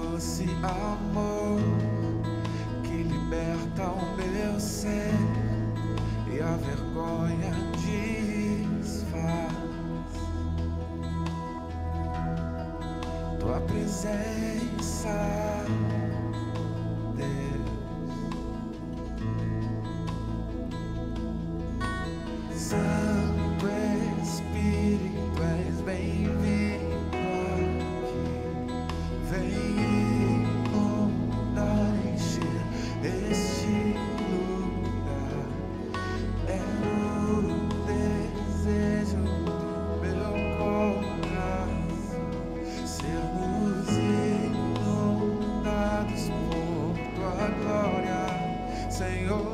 doce amor que liberta o meu ser e a vergonha desfaz. Tua presença, Deus. Santo Espírito, és bem-vindo aqui. Vem inundar, encher este lugar. É o desejo do meu coração sermos inundados por tua glória, Senhor.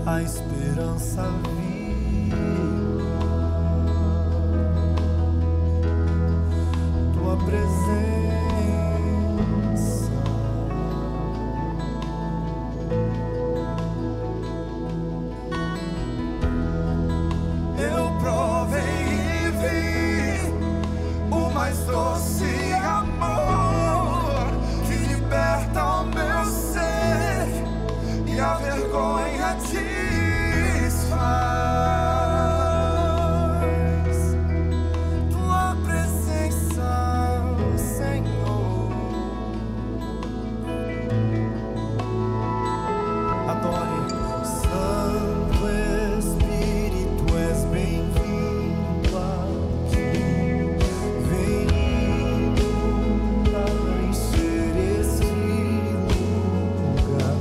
A esperança viva, tua presença, eu provei e vi o mais doce amor que liberta o meu ser e a vergonha desfaz. Tua presença, Senhor. Adore. Santo Espírito, és bem-vindo aqui. Vem inundar, encher este lugar.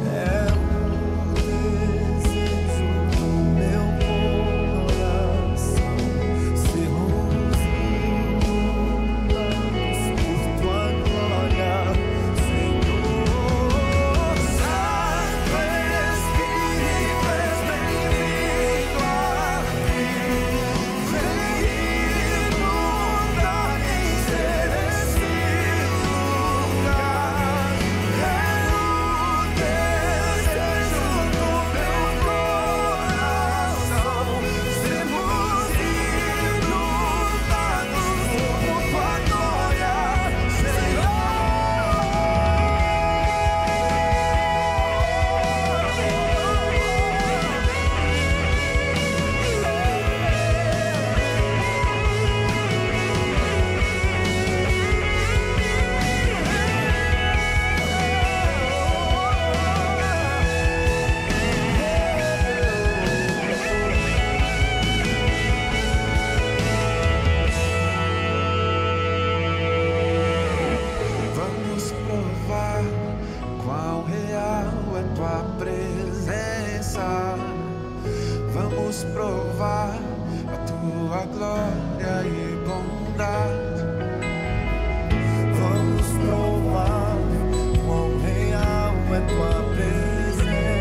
É vamos provar a tua glória e bondade. Vamos provar quão real é tua presença.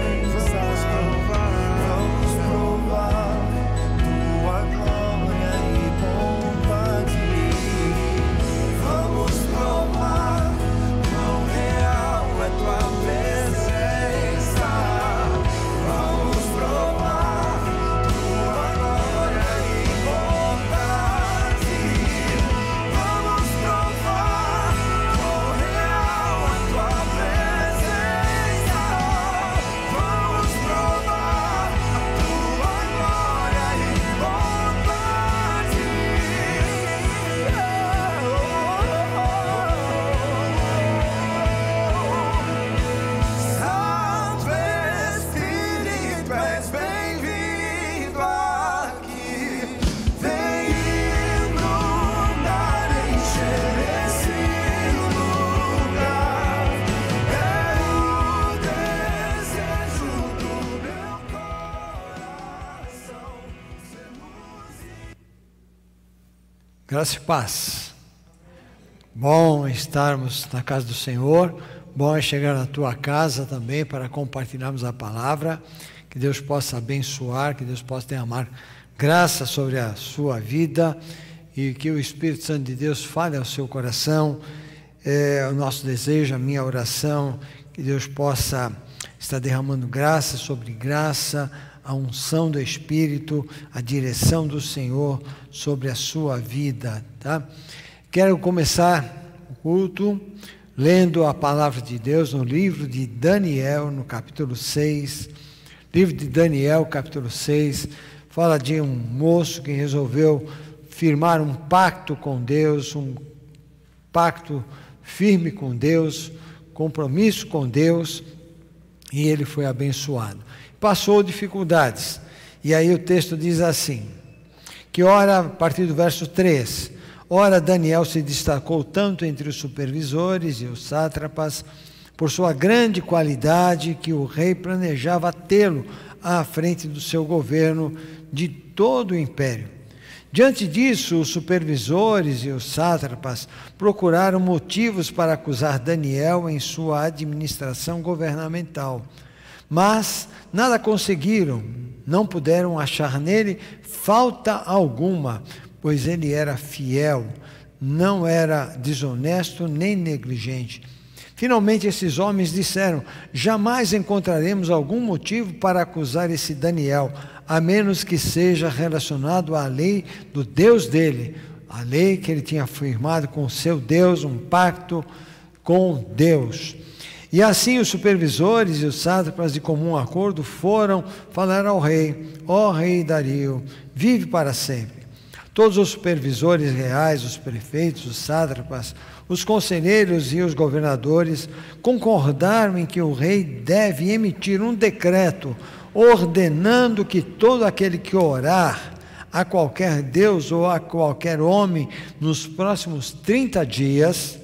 Vamos provar tua glória e bondade. Vamos provar quão real é tua presença. Vamos provar tua glória e bondade. Vamos provar quão real é tua presença. Vamos provar tua glória e bondade. Santo Espírito, és bem-vindo aqui. Vem inundar, encher esse lugar. É o desejo do meu coração sermos. Graça e paz. Bom estarmos na casa do Senhor, bom é chegar na tua casa também para compartilharmos a palavra. Que Deus possa abençoar, que Deus possa derramar graça sobre a sua vida e que o Espírito Santo de Deus fale ao seu coração. É o nosso desejo, a minha oração, que Deus possa estar derramando graça sobre graça, a unção do Espírito, a direção do Senhor sobre a sua vida, tá? Quero começar o culto lendo a palavra de Deus no livro de Daniel, no capítulo 6. Livro de Daniel, capítulo 6, fala de um moço que resolveu firmar um pacto com Deus, um pacto firme com Deus, compromisso com Deus, e ele foi abençoado. Passou dificuldades, e aí o texto diz assim, que ora, a partir do verso 3, ora Daniel se destacou tanto entre os supervisores e os sátrapas, por sua grande qualidade, que o rei planejava tê-lo à frente do seu governo de todo o império. Diante disso, os supervisores e os sátrapas procuraram motivos para acusar Daniel em sua administração governamental. Mas nada conseguiram, não puderam achar nele falta alguma, pois ele era fiel, não era desonesto nem negligente. Finalmente esses homens disseram, jamais encontraremos algum motivo para acusar esse Daniel, a menos que seja relacionado à lei do Deus dele, a lei que ele tinha firmado com o seu Deus, um pacto com Deus. E assim os supervisores e os sátrapas de comum acordo foram falar ao rei, ó rei Dario, vive para sempre. Todos os supervisores reais, os prefeitos, os sátrapas, os conselheiros e os governadores concordaram em que o rei deve emitir um decreto ordenando que todo aquele que orar a qualquer Deus ou a qualquer homem nos próximos 30 dias,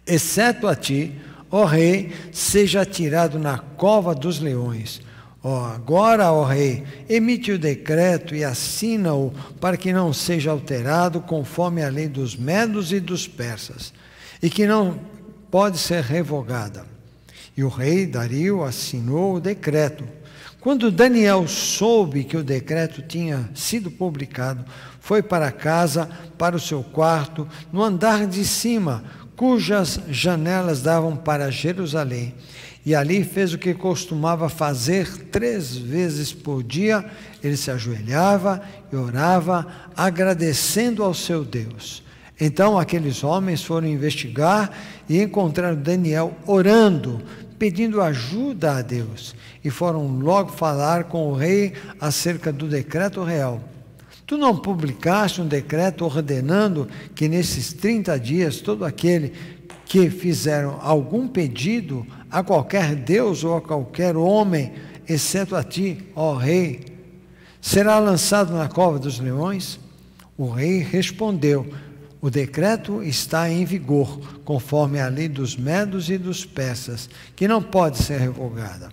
exceto a ti, ó rei, seja atirado na cova dos leões. Agora, ó rei, emite o decreto e assina-o para que não seja alterado conforme a lei dos medos e dos persas, e que não pode ser revogada. E o rei Dario assinou o decreto. Quando Daniel soube que o decreto tinha sido publicado, foi para casa, para o seu quarto, no andar de cima, cujas janelas davam para Jerusalém. E ali fez o que costumava fazer 3 vezes por dia. Ele se ajoelhava e orava, agradecendo ao seu Deus. Então aqueles homens foram investigar e encontraram Daniel orando, pedindo ajuda a Deus. E foram logo falar com o rei acerca do decreto real. Tu não publicaste um decreto ordenando que nesses 30 dias todo aquele que fizeram algum pedido a qualquer Deus ou a qualquer homem, exceto a ti, ó rei, será lançado na cova dos leões? O rei respondeu, o decreto está em vigor, conforme a lei dos medos e dos persas, que não pode ser revogada.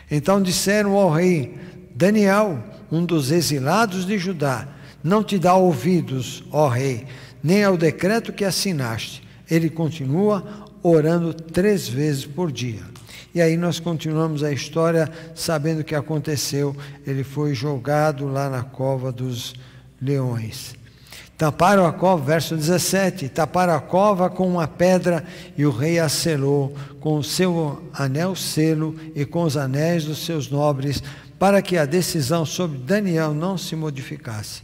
Então disseram ao rei, Daniel, um dos exilados de Judá, não te dá ouvidos, ó rei, nem ao decreto que assinaste. Ele continua orando 3 vezes por dia. E aí nós continuamos a história sabendo o que aconteceu. Ele foi jogado lá na cova dos leões. Taparam a cova, verso 17, taparam a cova com uma pedra e o rei a selou com o seu anel selo e com os anéis dos seus nobres, para que a decisão sobre Daniel não se modificasse.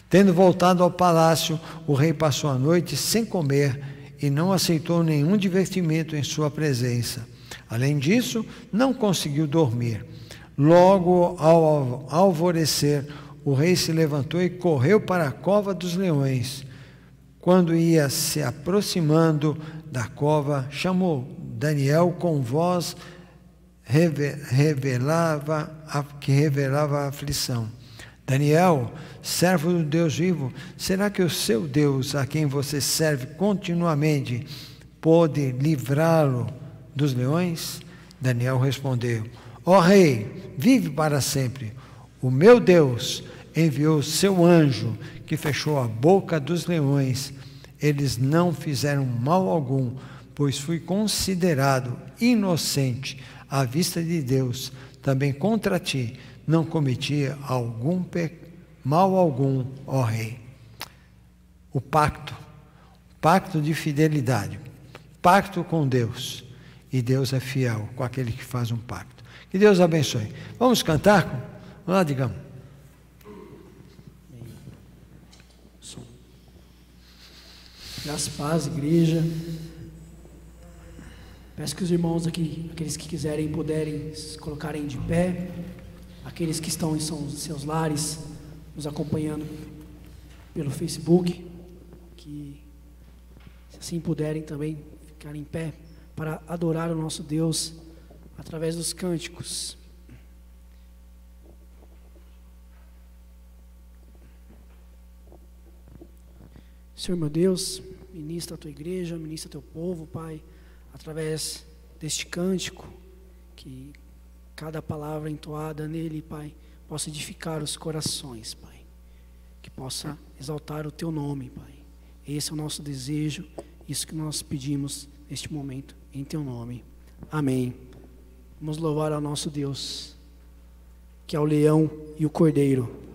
Tendo voltado ao palácio, o rei passou a noite sem comer e não aceitou nenhum divertimento em sua presença. Além disso, não conseguiu dormir. Logo ao alvorecer, o rei se levantou e correu para a cova dos leões. Quando ia se aproximando da cova, chamou Daniel com voz que revelava a aflição. Daniel, servo do Deus vivo, será que o seu Deus, a quem você serve continuamente, pode livrá-lo dos leões? Daniel respondeu, ó rei, vive para sempre. O meu Deus enviou seu anjo, que fechou a boca dos leões. Eles não fizeram mal algum, pois fui considerado inocente à vista de Deus. Também contra ti não cometi mal algum, ó rei. O pacto de fidelidade, pacto com Deus. E Deus é fiel com aquele que faz um pacto. Que Deus abençoe. Vamos cantar? Vamos lá, digamos. Graças, paz, igreja. Peço que os irmãos aqui, aqueles que quiserem, puderem se colocarem de pé. Aqueles que estão em seus lares, nos acompanhando pelo Facebook, que, se assim puderem também, ficarem em pé para adorar o nosso Deus através dos cânticos. Senhor meu Deus, ministra a tua igreja, ministra teu povo, Pai, através deste cântico, que cada palavra entoada nele, Pai, possa edificar os corações, Pai, que possa exaltar o teu nome, Pai. Esse é o nosso desejo, isso que nós pedimos neste momento, em teu nome. Amém. Vamos louvar ao nosso Deus, que é o leão e o cordeiro.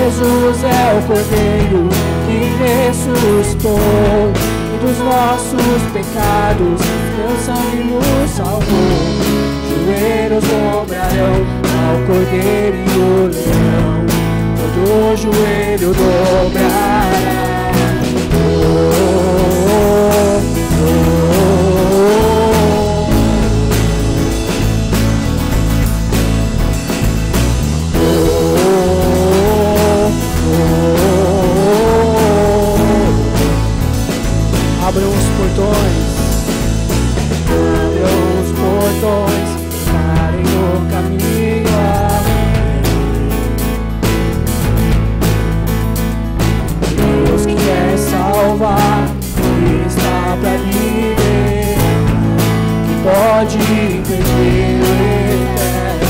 Jesus é o Cordeiro que ressuscitou, e dos nossos pecados teu sangue nos salvou. Joelhos dobrarão ao Cordeiro e o leão, todo joelho dobrará. Abram os portões, parem no caminho a Deus que quer salvar, que está pra viver, que pode impedir o eterno.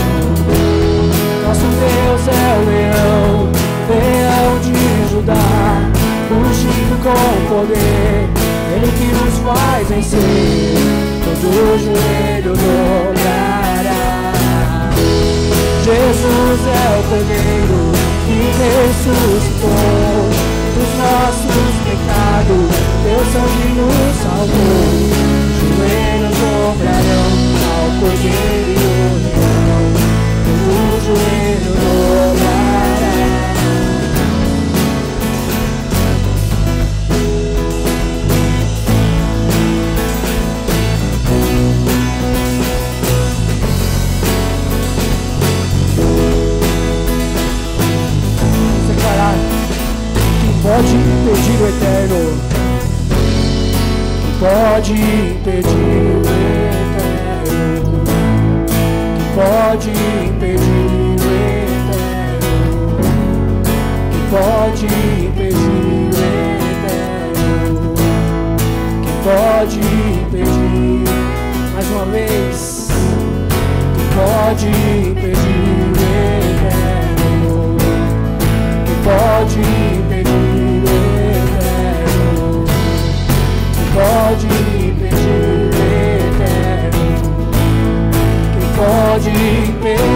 Nosso Deus é o leão, leão de Judá, ungido com poder, Ele que nos faz vencer, todo joelho dobrará. Jesus é o Cordeiro que ressuscitou, dos nossos pecados teu sangue nos salvou. Joelhos dobrarão ao Cordeiro e o leão, todo joelho dobrará. Pode impedir o eterno, que pode impedir o eterno, que pode impedir o eterno, que pode impedir o eterno. pode impedir? Mais uma vez. Quem pode impedir o eterno? Quem pode impedir o eterno? Quem pode impedir o eterno? Quem pode impedir?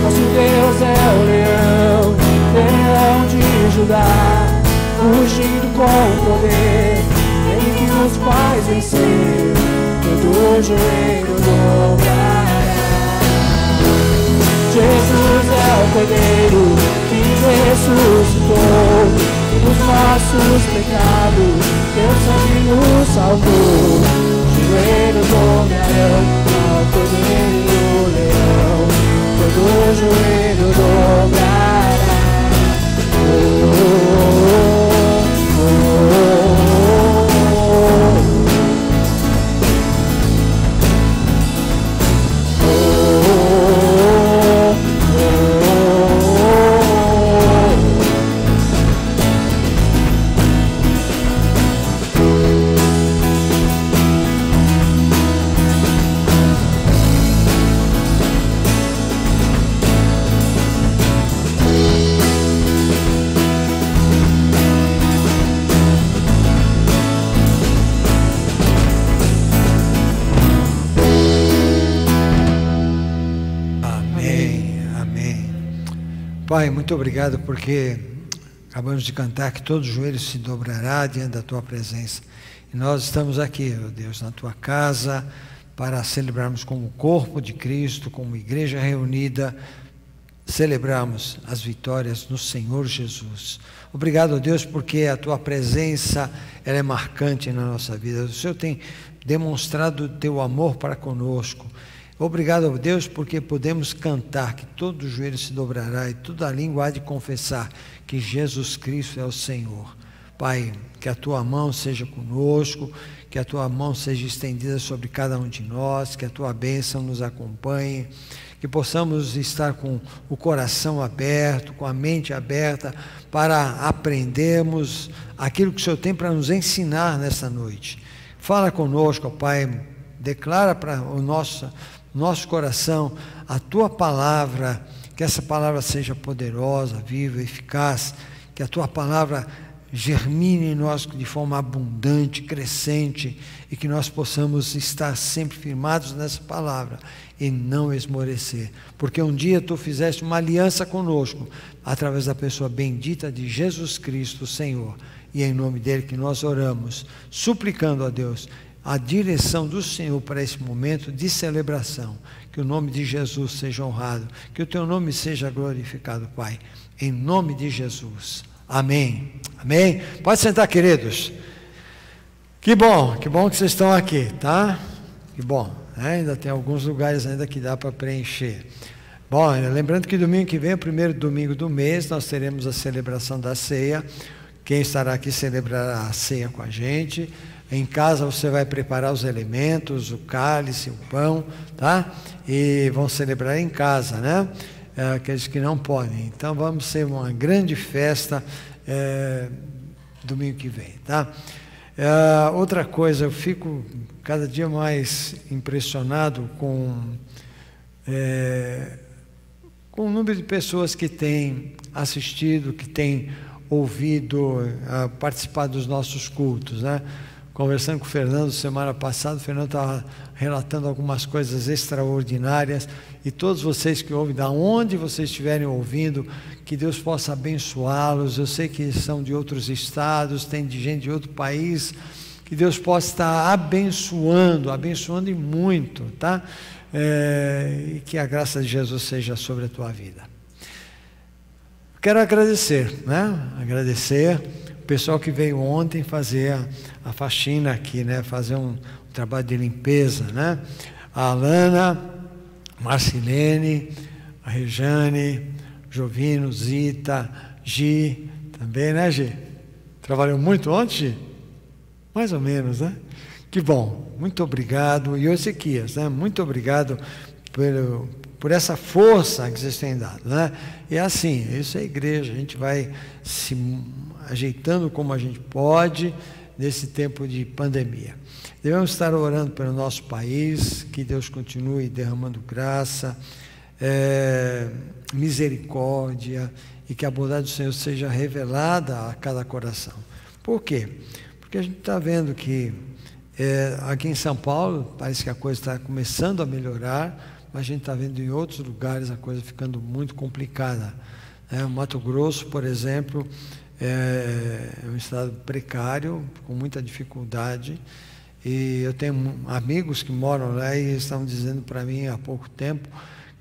Nosso Deus é o leão, leão de Judá, rugindo com poder, Ele que nos faz vencer, todo joelho dobrará. Jesus é o Cordeiro que ressuscitou, e dos nossos pecados teu sangue nos salvou. Joelhos dobrarão ao Cordeiro do leão, todo joelho dobrará. Oh, oh, oh, Pai, muito obrigado porque acabamos de cantar que todo joelho se dobrará diante da Tua presença. E nós estamos aqui, ó Deus, na Tua casa, para celebrarmos como corpo de Cristo, como igreja reunida, celebrarmos as vitórias no Senhor Jesus. Obrigado, ó Deus, porque a Tua presença ela é marcante na nossa vida. O Senhor tem demonstrado o Teu amor para conosco. Obrigado a Deus porque podemos cantar que todo joelho se dobrará e toda língua há de confessar que Jesus Cristo é o Senhor. Pai, que a Tua mão seja conosco, que a Tua mão seja estendida sobre cada um de nós, que a Tua bênção nos acompanhe, que possamos estar com o coração aberto, com a mente aberta para aprendermos aquilo que o Senhor tem para nos ensinar nessa noite. Fala conosco, Pai, declara para o nosso coração a Tua palavra, que essa palavra seja poderosa, viva, eficaz, que a Tua palavra germine em nós de forma abundante, crescente, e que nós possamos estar sempre firmados nessa palavra e não esmorecer, porque um dia Tu fizeste uma aliança conosco, através da pessoa bendita de Jesus Cristo, Senhor, e é em nome dEle que nós oramos, suplicando a Deus a direção do Senhor para esse momento de celebração, que o nome de Jesus seja honrado, que o Teu nome seja glorificado, Pai, em nome de Jesus, amém, amém, pode sentar, queridos, que bom que vocês estão aqui, tá, que bom, né? Ainda tem alguns lugares ainda que dá para preencher. Bom, lembrando que domingo que vem, o primeiro domingo do mês, nós teremos a celebração da ceia, quem estará aqui celebrará a ceia com a gente. Em casa você vai preparar os elementos, o cálice, o pão, tá? E vão celebrar em casa, né? Aqueles que não podem. Então vamos ser uma grande festa domingo que vem, tá? Outra coisa, eu fico cada dia mais impressionado com o número de pessoas que têm assistido, que têm ouvido, participado dos nossos cultos, né? Conversando com o Fernando semana passada, o Fernando estava relatando algumas coisas extraordinárias, e todos vocês que ouvem, da onde vocês estiverem ouvindo, que Deus possa abençoá-los. Eu sei que são de outros estados, tem de gente de outro país, que Deus possa estar abençoando e muito, tá? E que a graça de Jesus seja sobre a tua vida. Quero agradecer, né? Agradecer o pessoal que veio ontem fazer a faxina aqui, né? Fazer um trabalho de limpeza, né? A Alana, Marcilene, a Rejane, Jovino, Zita, Gi, também, né, Gi? Trabalhou muito ontem, Gi? Mais ou menos, né? Que bom, muito obrigado. E o Ezequias, né? Muito obrigado por essa força que vocês têm dado, né? E assim, isso é igreja, a gente vai se ajeitando como a gente pode nesse tempo de pandemia. Devemos estar orando pelo nosso país, que Deus continue derramando graça, misericórdia, e que a bondade do Senhor seja revelada a cada coração. Por quê? Porque a gente está vendo que aqui em São Paulo parece que a coisa está começando a melhorar, mas a gente está vendo em outros lugares a coisa ficando muito complicada. O Mato Grosso, por exemplo, é um estado precário, com muita dificuldade, e eu tenho amigos que moram lá e estão dizendo para mim há pouco tempo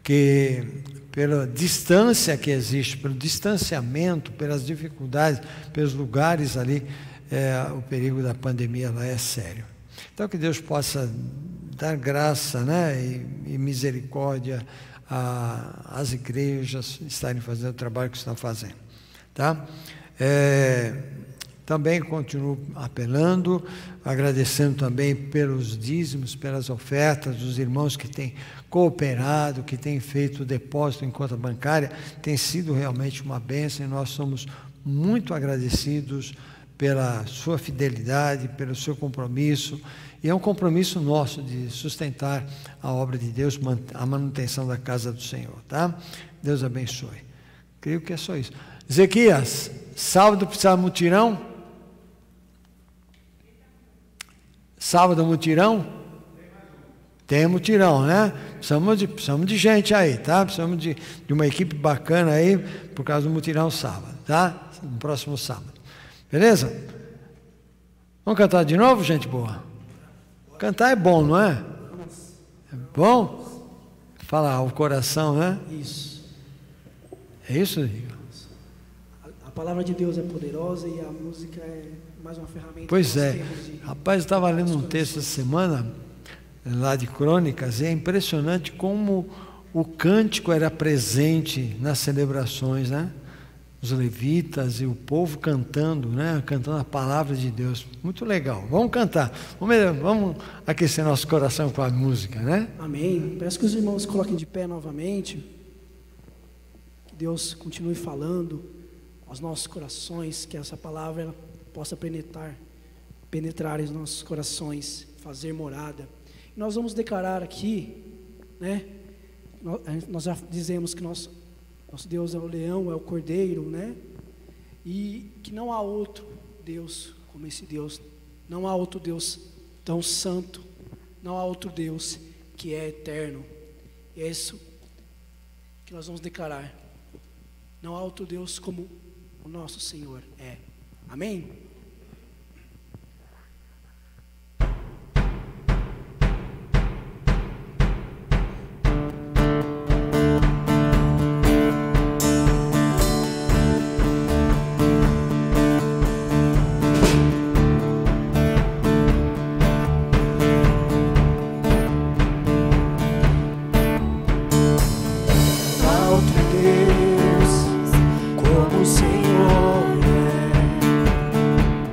que pela distância que existe, pelo distanciamento, pelas dificuldades, pelos lugares ali, o perigo da pandemia lá é sério. Então que Deus possa dar graça, né, e misericórdia às igrejas estarem fazendo o trabalho que estão fazendo, tá? Também continuo apelando, agradecendo também pelos dízimos, pelas ofertas dos irmãos que têm cooperado, que têm feito o depósito em conta bancária, tem sido realmente uma bênção e nós somos muito agradecidos pela sua fidelidade, pelo seu compromisso, e é um compromisso nosso de sustentar a obra de Deus, a manutenção da casa do Senhor, tá? Deus abençoe. Creio que é só isso. Ezequias, sábado precisa mutirão? Sábado mutirão? Tem mutirão, né? Precisamos de gente aí, tá? Precisamos de uma equipe bacana aí, por causa do mutirão sábado, tá? No próximo sábado. Beleza? Vamos cantar de novo, gente boa? Cantar é bom, não é? É bom? Falar o coração, né? Isso. É isso, Igor? A palavra de Deus é poderosa e a música é mais uma ferramenta. Pois é. Rapaz, eu estava lendo um texto essa semana, lá de Crônicas, e é impressionante como o cântico era presente nas celebrações, né? Os levitas e o povo cantando, né? Cantando a palavra de Deus. Muito legal. Vamos cantar. Vamos aquecer nosso coração com a música, né? Amém. Peço que os irmãos se coloquem de pé novamente. Que Deus continue falando aos nossos corações, que essa palavra ela possa penetrar em nossos corações, fazer morada. E nós vamos declarar aqui, né? Nós já dizemos que nosso Deus é o leão, é o cordeiro, né? E que não há outro Deus como esse Deus. Não há outro Deus tão santo. Não há outro Deus que é eterno. E é isso que nós vamos declarar. Não há outro Deus como o nosso Senhor é. Amém? Deus, como o Senhor é.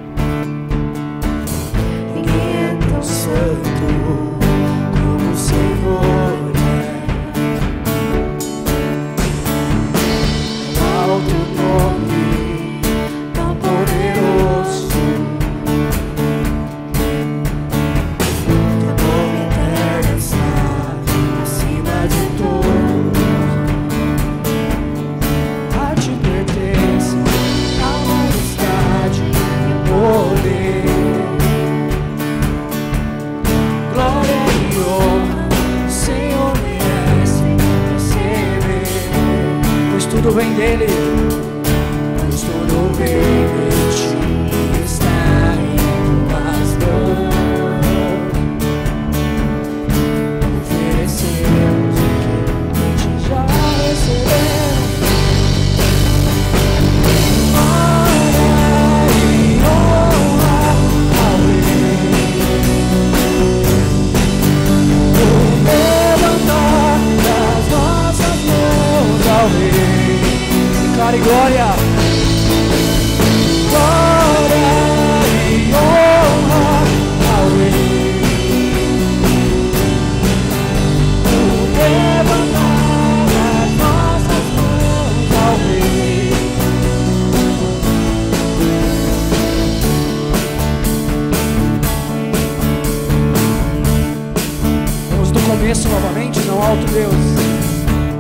Reconheço novamente, não há outro Deus,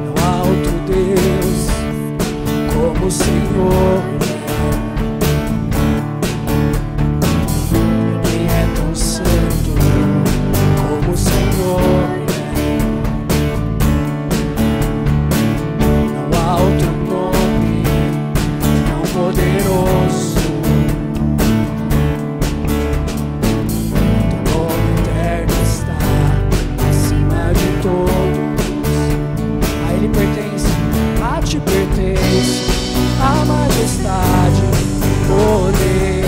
não há outro Deus como o Senhor. Ninguém é tão santo como o Senhor. Não há outro nome tão poderoso. Pertence a majestade, poder,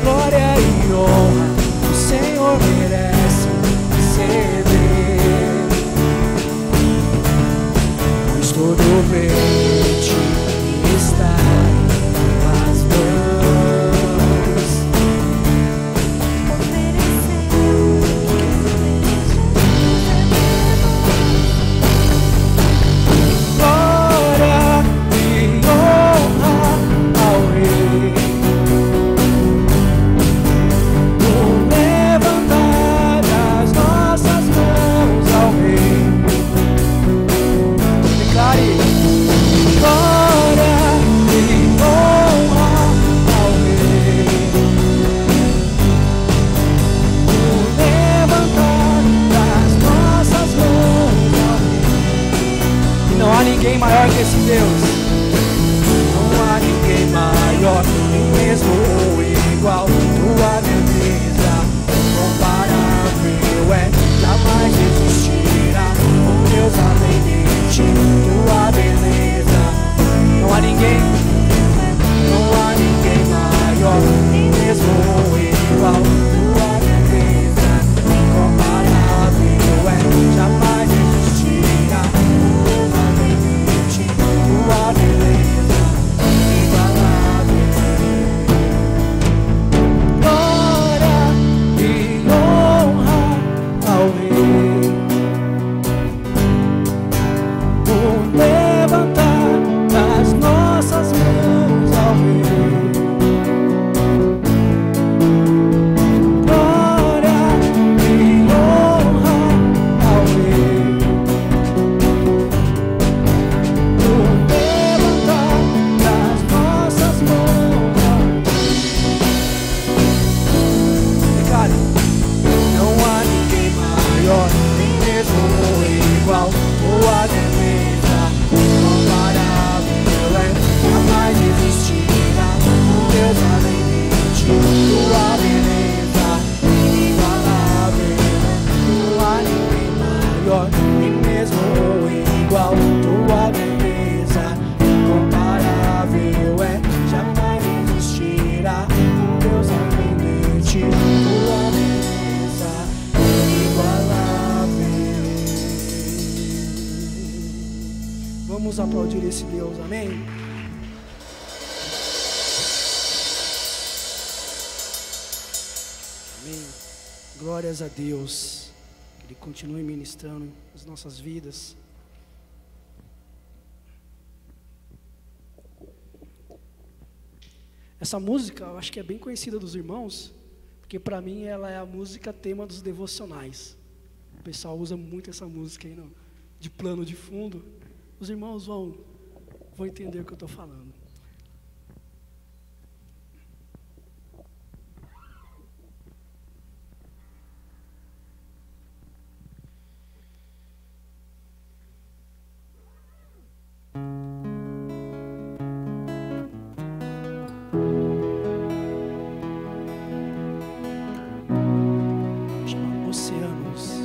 glória e honra, o Senhor merece receber. Pois todo ventre está em tuas mãos. Ninguém maior que esse Deus. Não há ninguém maior, nem mesmo o igual. Tua beleza incomparável é, jamais existirá um Deus além de ti. Tua beleza, não há ninguém, não há ninguém maior, nem mesmo o igual. Tua beleza incomparável é, jamais existirá um Deus além de ti. Tua beleza inigualável. Glória e honra ao Rei. O levantar das nossas mãos ao Rei. Glória e honra ao Rei. O levantar das nossas mãos ao Rei. Declare: não há ninguém maior, nem mesmo igual. Tua beleza incomparável é, jamais existirá um Deus além de ti. Tua beleza inigualável é, não há ninguém maior, nem mesmo igual. Tua beleza incomparável é, jamais existirá um Deus além de ti. Tua beleza inigualável. Vamos aplaudir esse Deus, amém? Amém. Glórias a Deus. Que Ele continue ministrando as nossas vidas. Essa música, eu acho que é bem conhecida dos irmãos, porque para mim ela é a música tema dos devocionais. O pessoal usa muito essa música aí de plano de fundo. Os irmãos vão entender o que eu estou falando. Chama Oceanos.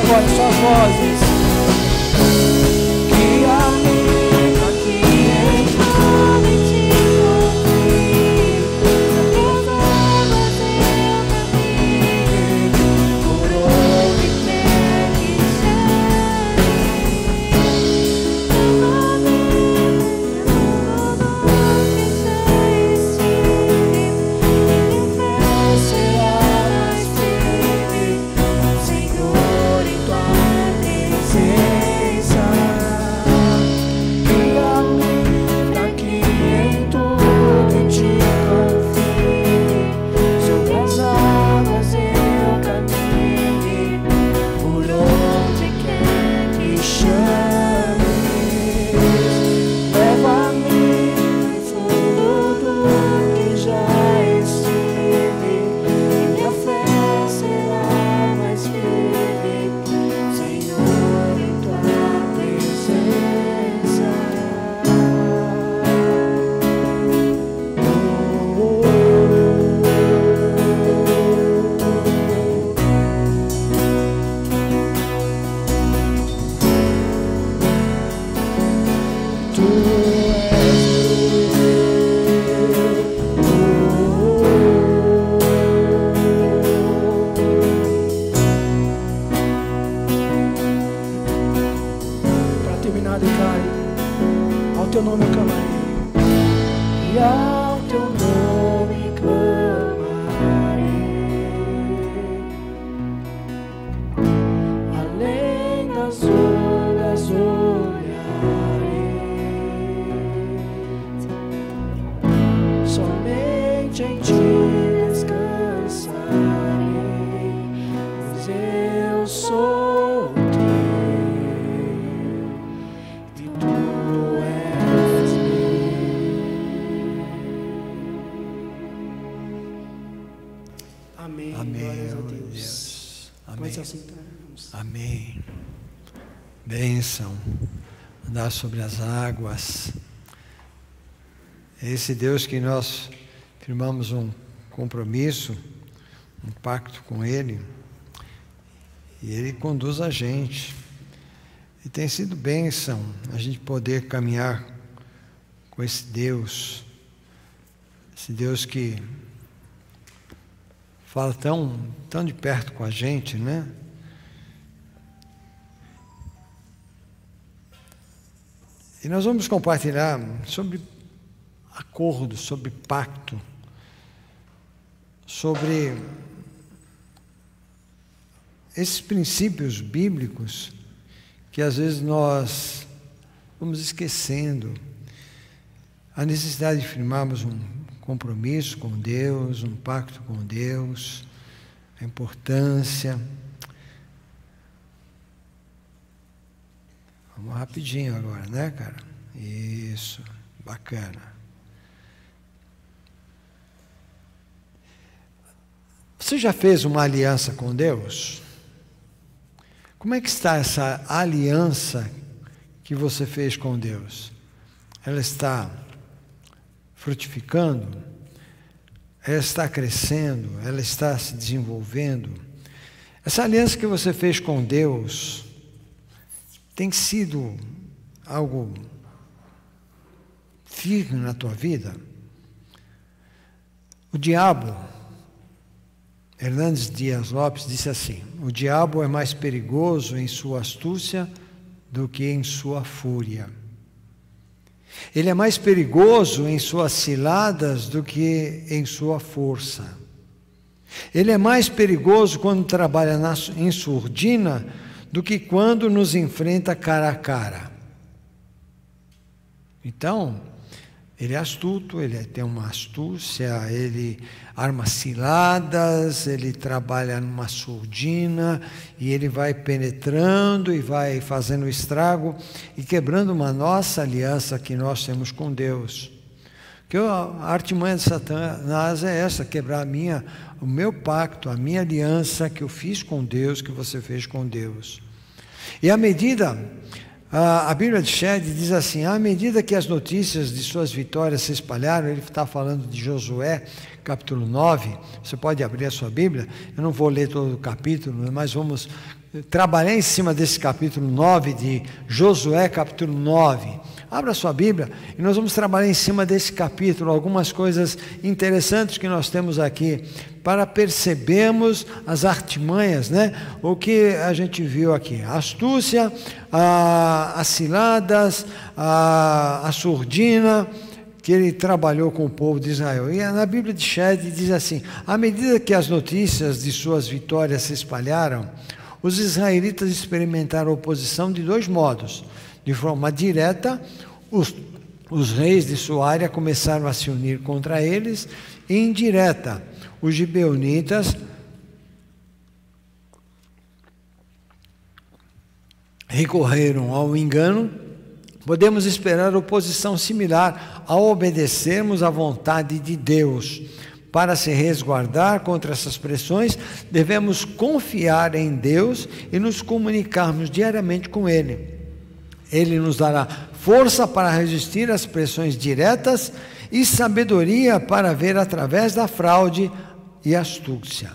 agora em suas vozes. Guia-me pra que eternamente confie, nas águas eu caminhe, por onde quer que chegue. Leva-me onde já estive, minha fé será mais firme, Senhor, em tua presença. Guia-me pra que em tudo em ti confie, sobre as águas eu caminhe, por onde quer que chames. Leva-me no fundo do que já estive, minha fé será mais firme, Senhor, em tua presença. Tu Para terminar, declare: ao teu nome eu clamarei. e ao teu nome clamarei, além das ondas olharei, somente em ti descansarei, pois eu sou teu e tu és Amém. Amém, Glórias a oh Deus. Deus. Pode Amém. se assentarmos. Amém. Bênção. Andar sobre as águas. É esse Deus que nós firmamos um compromisso, um pacto com Ele, e Ele conduz a gente. E tem sido bênção a gente poder caminhar com esse Deus que fala tão de perto com a gente, né? E nós vamos compartilhar sobre acordo, sobre pacto, sobre esses princípios bíblicos que às vezes nós vamos esquecendo. A necessidade de firmarmos um compromisso com Deus, um pacto com Deus, a importância. Vamos rapidinho agora, né, cara? Isso, bacana. Você já fez uma aliança com Deus? Como é que está essa aliança que você fez com Deus? Ela está frutificando? Ela está crescendo? Ela está se desenvolvendo? Essa aliança que você fez com Deus tem sido algo firme na tua vida? O diabo, Hernandes Dias Lopes disse assim: o diabo é mais perigoso em sua astúcia do que em sua fúria. Ele é mais perigoso em suas ciladas do que em sua força. Ele é mais perigoso quando trabalha em surdina do que quando nos enfrenta cara a cara. Então, ele é astuto, ele tem uma astúcia, ele arma ciladas, ele trabalha numa surdina e ele vai penetrando e vai fazendo estrago e quebrando uma nossa aliança que nós temos com Deus. Porque a artimanha de Satanás é essa: quebrar o meu pacto, a minha aliança que eu fiz com Deus, que você fez com Deus. E à medida... A Bíblia de Shed diz assim: à medida que as notícias de suas vitórias se espalharam, ele está falando de Josué, capítulo 9, você pode abrir a sua Bíblia, eu não vou ler todo o capítulo, mas vamos trabalhar em cima desse capítulo 9 de Josué, capítulo 9. Abra sua Bíblia e nós vamos trabalhar em cima desse capítulo, algumas coisas interessantes que nós temos aqui, para percebermos as artimanhas, né? O que a gente viu aqui, a astúcia, as ciladas, a surdina, que ele trabalhou com o povo de Israel. E na Bíblia de Shed diz assim: à medida que as notícias de suas vitórias se espalharam, os israelitas experimentaram oposição de dois modos. De forma direta, os reis de sua área começaram a se unir contra eles, e indireta, os gibeonitas recorreram ao engano. Podemos esperar oposição similar ao obedecermos à vontade de Deus. Para se resguardar contra essas pressões, devemos confiar em Deus e nos comunicarmos diariamente com Ele. Ele nos dará força para resistir às pressões diretas e sabedoria para ver através da fraude e astúcia.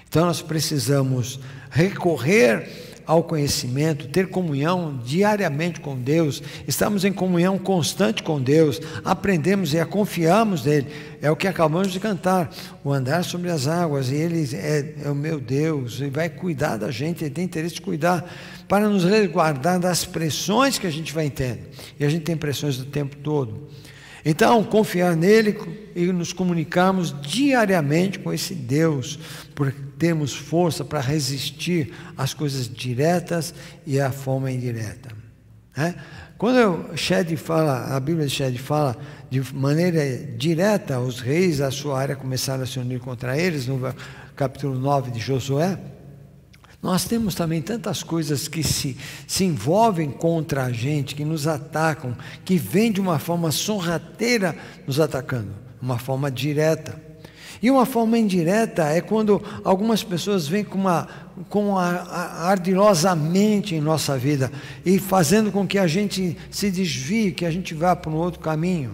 Então nós precisamos recorrer ao conhecimento, ter comunhão diariamente com Deus, estamos em comunhão constante com Deus, aprendemos e confiamos nele. É o que acabamos de cantar, o andar sobre as águas, e Ele é o meu Deus, Ele vai cuidar da gente, Ele tem interesse de cuidar, para nos resguardar das pressões que a gente vai tendo, e a gente tem pressões o tempo todo. Então, confiar nele e nos comunicarmos diariamente com esse Deus, porque temos força para resistir às coisas diretas e à forma indireta. Quando a Bíblia de Shed fala de maneira direta, os reis da sua área começaram a se unir contra eles, no capítulo 9 de Josué, nós temos também tantas coisas que se envolvem contra a gente, que nos atacam, que vêm de uma forma sorrateira nos atacando, uma forma direta. E uma forma indireta é quando algumas pessoas vêm ardilosamente em nossa vida e fazendo com que a gente se desvie, que a gente vá para um outro caminho.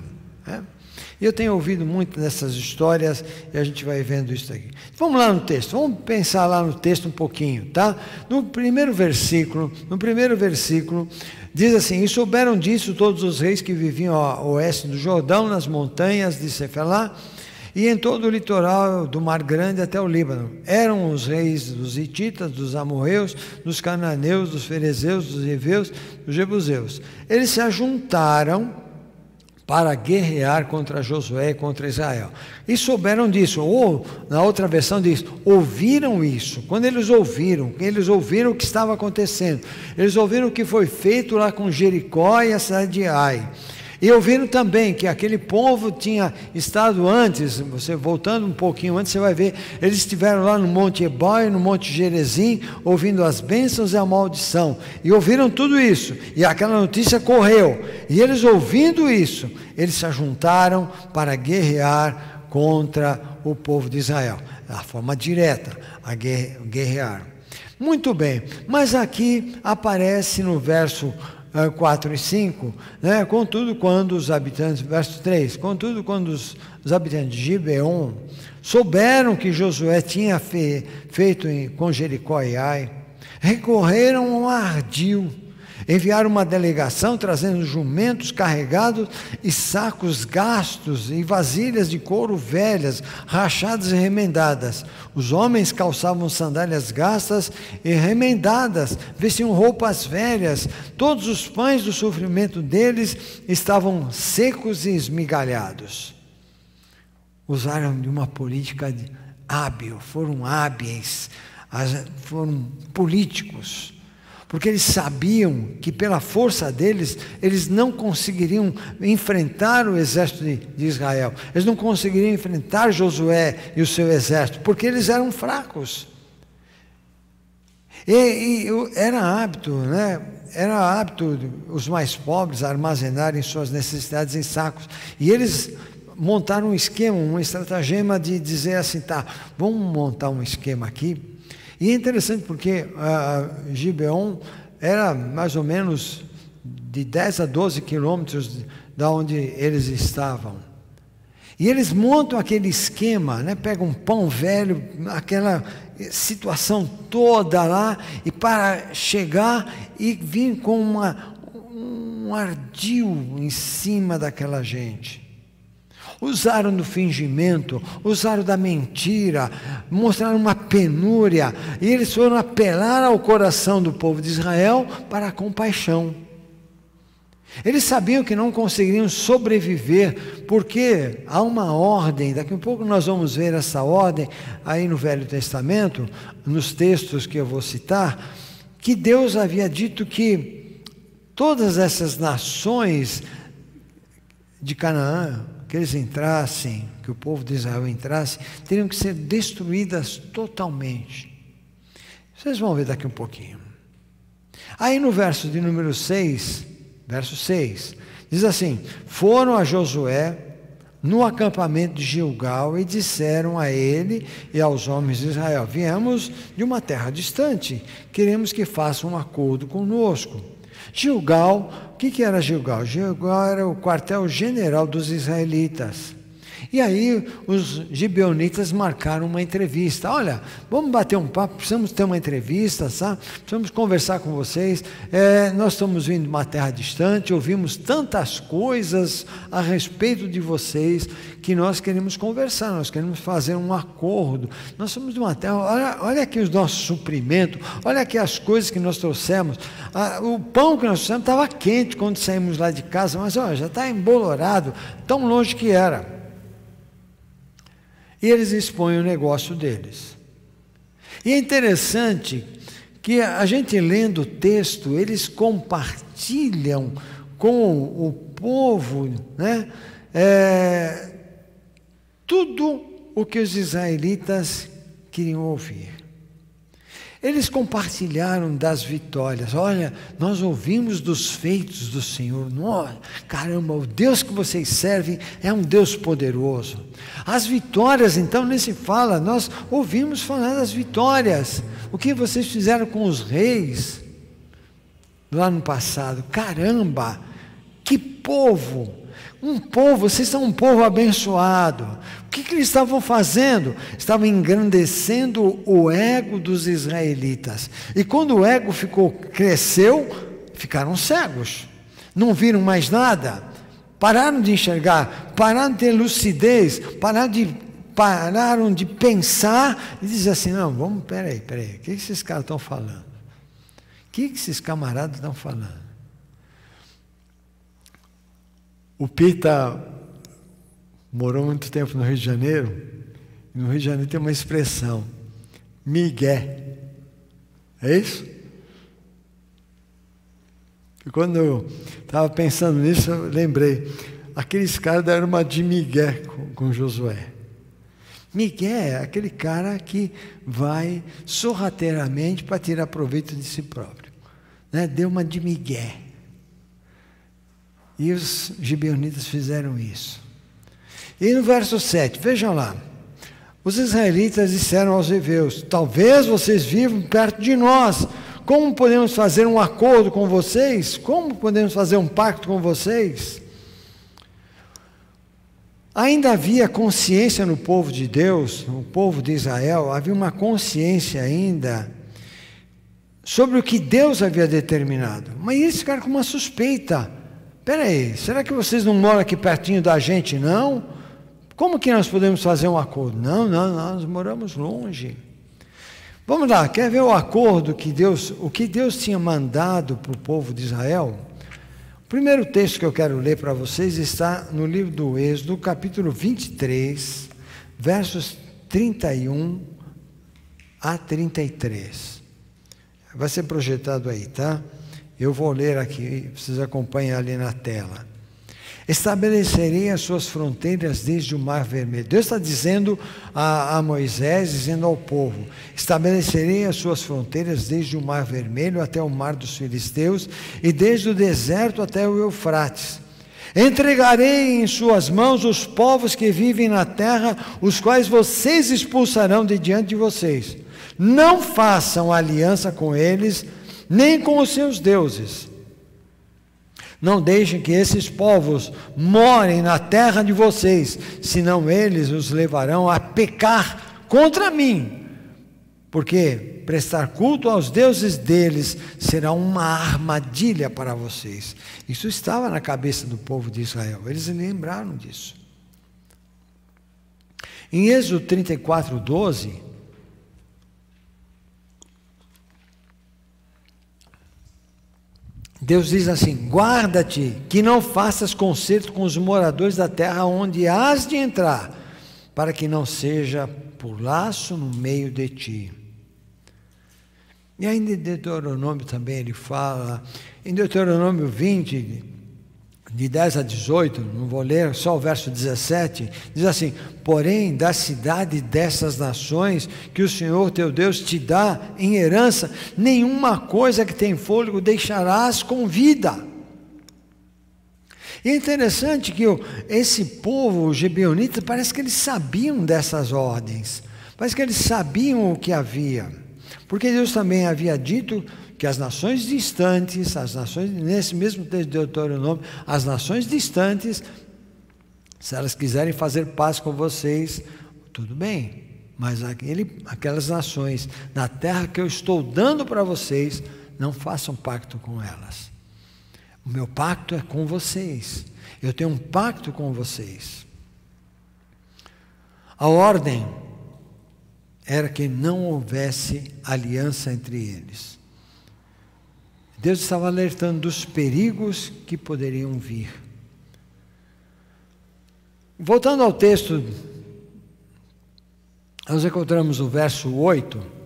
E eu tenho ouvido muito dessas histórias e a gente vai vendo isso aqui. Vamos lá no texto, vamos pensar lá no texto um pouquinho, tá? No primeiro versículo diz assim: e souberam disso todos os reis que viviam a oeste do Jordão, nas montanhas de Cefelá, e em todo o litoral do Mar Grande até o Líbano. Eram os reis dos hititas, dos amorreus, dos cananeus, dos ferezeus, dos heveus, dos jebuseus. Eles se ajuntaram para guerrear contra Josué e contra Israel. E souberam disso, ou na outra versão diz, ouviram isso. Quando eles ouviram o que estava acontecendo, eles ouviram o que foi feito lá com Jericó e a cidade de Ai. E ouviram também que aquele povo tinha estado antes, você voltando um pouquinho antes, você vai ver, eles estiveram lá no Monte Ebal, no Monte Gerezim, ouvindo as bênçãos e a maldição. E ouviram tudo isso, e aquela notícia correu. E eles ouvindo isso, eles se ajuntaram para guerrear contra o povo de Israel. A forma direta, a guerrear. Muito bem, mas aqui aparece no verso 4 e 5, né? Contudo, quando os habitantes, verso 3, contudo, quando os habitantes de Gibeon souberam que Josué tinha feito com Jericó e Ai, recorreram ao ardil, enviaram uma delegação trazendo jumentos carregados e sacos gastos e vasilhas de couro velhas, rachadas e remendadas. Os homens calçavam sandálias gastas e remendadas, vestiam roupas velhas. Todos os pães do sofrimento deles estavam secos e esmigalhados. Usaram de uma política hábil, foram hábeis, foram políticos. Porque eles sabiam que pela força deles, eles não conseguiriam enfrentar o exército de Israel. Eles não conseguiriam enfrentar Josué e o seu exército, porque eles eram fracos. E era hábito, né? Era hábito os mais pobres armazenarem suas necessidades em sacos. E eles montaram um esquema, uma estratagema de dizer assim, tá, vamos montar um esquema aqui. E é interessante porque Gibeon era mais ou menos de 10 a 12 quilômetros da onde eles estavam. E eles montam aquele esquema, né? Pegam um pão velho, aquela situação toda lá, e para chegar e vir com um ardil em cima daquela gente. Usaram do fingimento, usaram da mentira, mostraram uma penúria, e eles foram apelar ao coração do povo de Israel para a compaixão. Eles sabiam que não conseguiriam sobreviver, porque há uma ordem, daqui a pouco nós vamos ver essa ordem aí no Velho Testamento, nos textos que eu vou citar, que Deus havia dito que todas essas nações de Canaã, que eles entrassem, que o povo de Israel entrasse, teriam que ser destruídas totalmente. Vocês vão ver daqui um pouquinho. Aí no verso de número 6, verso 6, diz assim: foram a Josué no acampamento de Gilgal e disseram a ele e aos homens de Israel: viemos de uma terra distante, queremos que façam um acordo conosco. Gilgal, o que era Gilgal? Gilgal era o quartel-general dos israelitas. E aí os gibeonitas marcaram uma entrevista. Olha, vamos bater um papo, precisamos ter uma entrevista, sabe? Precisamos conversar com vocês. Nós estamos vindo de uma terra distante, ouvimos tantas coisas a respeito de vocês que nós queremos conversar, nós queremos fazer um acordo. Nós somos de uma terra, olha aqui os nossos suprimentos, olha aqui as coisas que nós trouxemos. O pão que nós trouxemos estava quente quando saímos lá de casa, mas olha, já está embolorado, tão longe que era. E eles expõem o negócio deles. E é interessante que a gente lendo o texto, eles compartilham com o povo, né, tudo o que os israelitas queriam ouvir. Eles compartilharam das vitórias. Olha, nós ouvimos dos feitos do Senhor. Nossa, caramba, o Deus que vocês servem é um Deus poderoso. As vitórias, então, nem se fala. Nós ouvimos falar das vitórias. O que vocês fizeram com os reis lá no passado. Caramba, que povo! Vocês são um povo abençoado. O que eles estavam fazendo? Estavam engrandecendo o ego dos israelitas. E quando o ego cresceu, ficaram cegos. Não viram mais nada. Pararam de enxergar, pararam de ter lucidez, pararam de pensar e dizer assim: não, peraí, o que esses caras estão falando? O que esses camaradas estão falando? O Pita morou muito tempo no Rio de Janeiro, e no Rio de Janeiro tem uma expressão, migué. É isso? E quando eu estava pensando nisso, eu lembrei, aqueles caras deram uma de migué com Josué. Migué é aquele cara que vai sorrateiramente para tirar proveito de si próprio, né? Deu uma de migué. E os gibeonitas fizeram isso. E no verso 7, vejam lá. Os israelitas disseram aos heveus: talvez vocês vivam perto de nós. Como podemos fazer um acordo com vocês? Como podemos fazer um pacto com vocês? Ainda havia consciência no povo de Deus, no povo de Israel, havia uma consciência ainda sobre o que Deus havia determinado. Mas eles ficaram com uma suspeita. Peraí, será que vocês não moram aqui pertinho da gente, não? Como que nós podemos fazer um acordo? Não, nós moramos longe. Vamos lá, quer ver o acordo o que Deus tinha mandado para o povo de Israel? O primeiro texto que eu quero ler para vocês está no livro do Êxodo, capítulo 23, versos 31 a 33. Vai ser projetado aí, tá? Eu vou ler aqui, vocês acompanham ali na tela. Estabelecerei as suas fronteiras desde o Mar Vermelho. Deus está dizendo a Moisés, dizendo ao povo: estabelecerei as suas fronteiras desde o Mar Vermelho até o Mar dos Filisteus e desde o deserto até o Eufrates. Entregarei em suas mãos os povos que vivem na terra, os quais vocês expulsarão de diante de vocês. Não façam aliança com eles, nem com os seus deuses. Não deixem que esses povos morem na terra de vocês, senão eles os levarão a pecar contra mim. Porque prestar culto aos deuses deles será uma armadilha para vocês. Isso estava na cabeça do povo de Israel. Eles lembraram disso. Em Êxodo 34:12, Deus diz assim: guarda-te que não faças concerto com os moradores da terra onde hás de entrar, para que não seja por laço no meio de ti. E ainda em Deuteronômio também ele fala, em Deuteronômio 20, de 10 a 18, não vou ler, só o verso 17, diz assim: porém, da cidade dessas nações que o Senhor teu Deus te dá em herança, nenhuma coisa que tem fôlego deixarás com vida. E é interessante que esse povo, os gibeonitas, parece que eles sabiam dessas ordens, parece que eles sabiam o que havia, porque Deus também havia dito que as nações distantes, nesse mesmo texto de Deuteronômio, as nações distantes, se elas quiserem fazer paz com vocês, tudo bem, mas aquelas nações, na terra que eu estou dando para vocês, não façam pacto com elas. O meu pacto é com vocês, eu tenho um pacto com vocês. A ordem era que não houvesse aliança entre eles. Deus estava alertando dos perigos que poderiam vir. Voltando ao texto, nós encontramos o verso 8.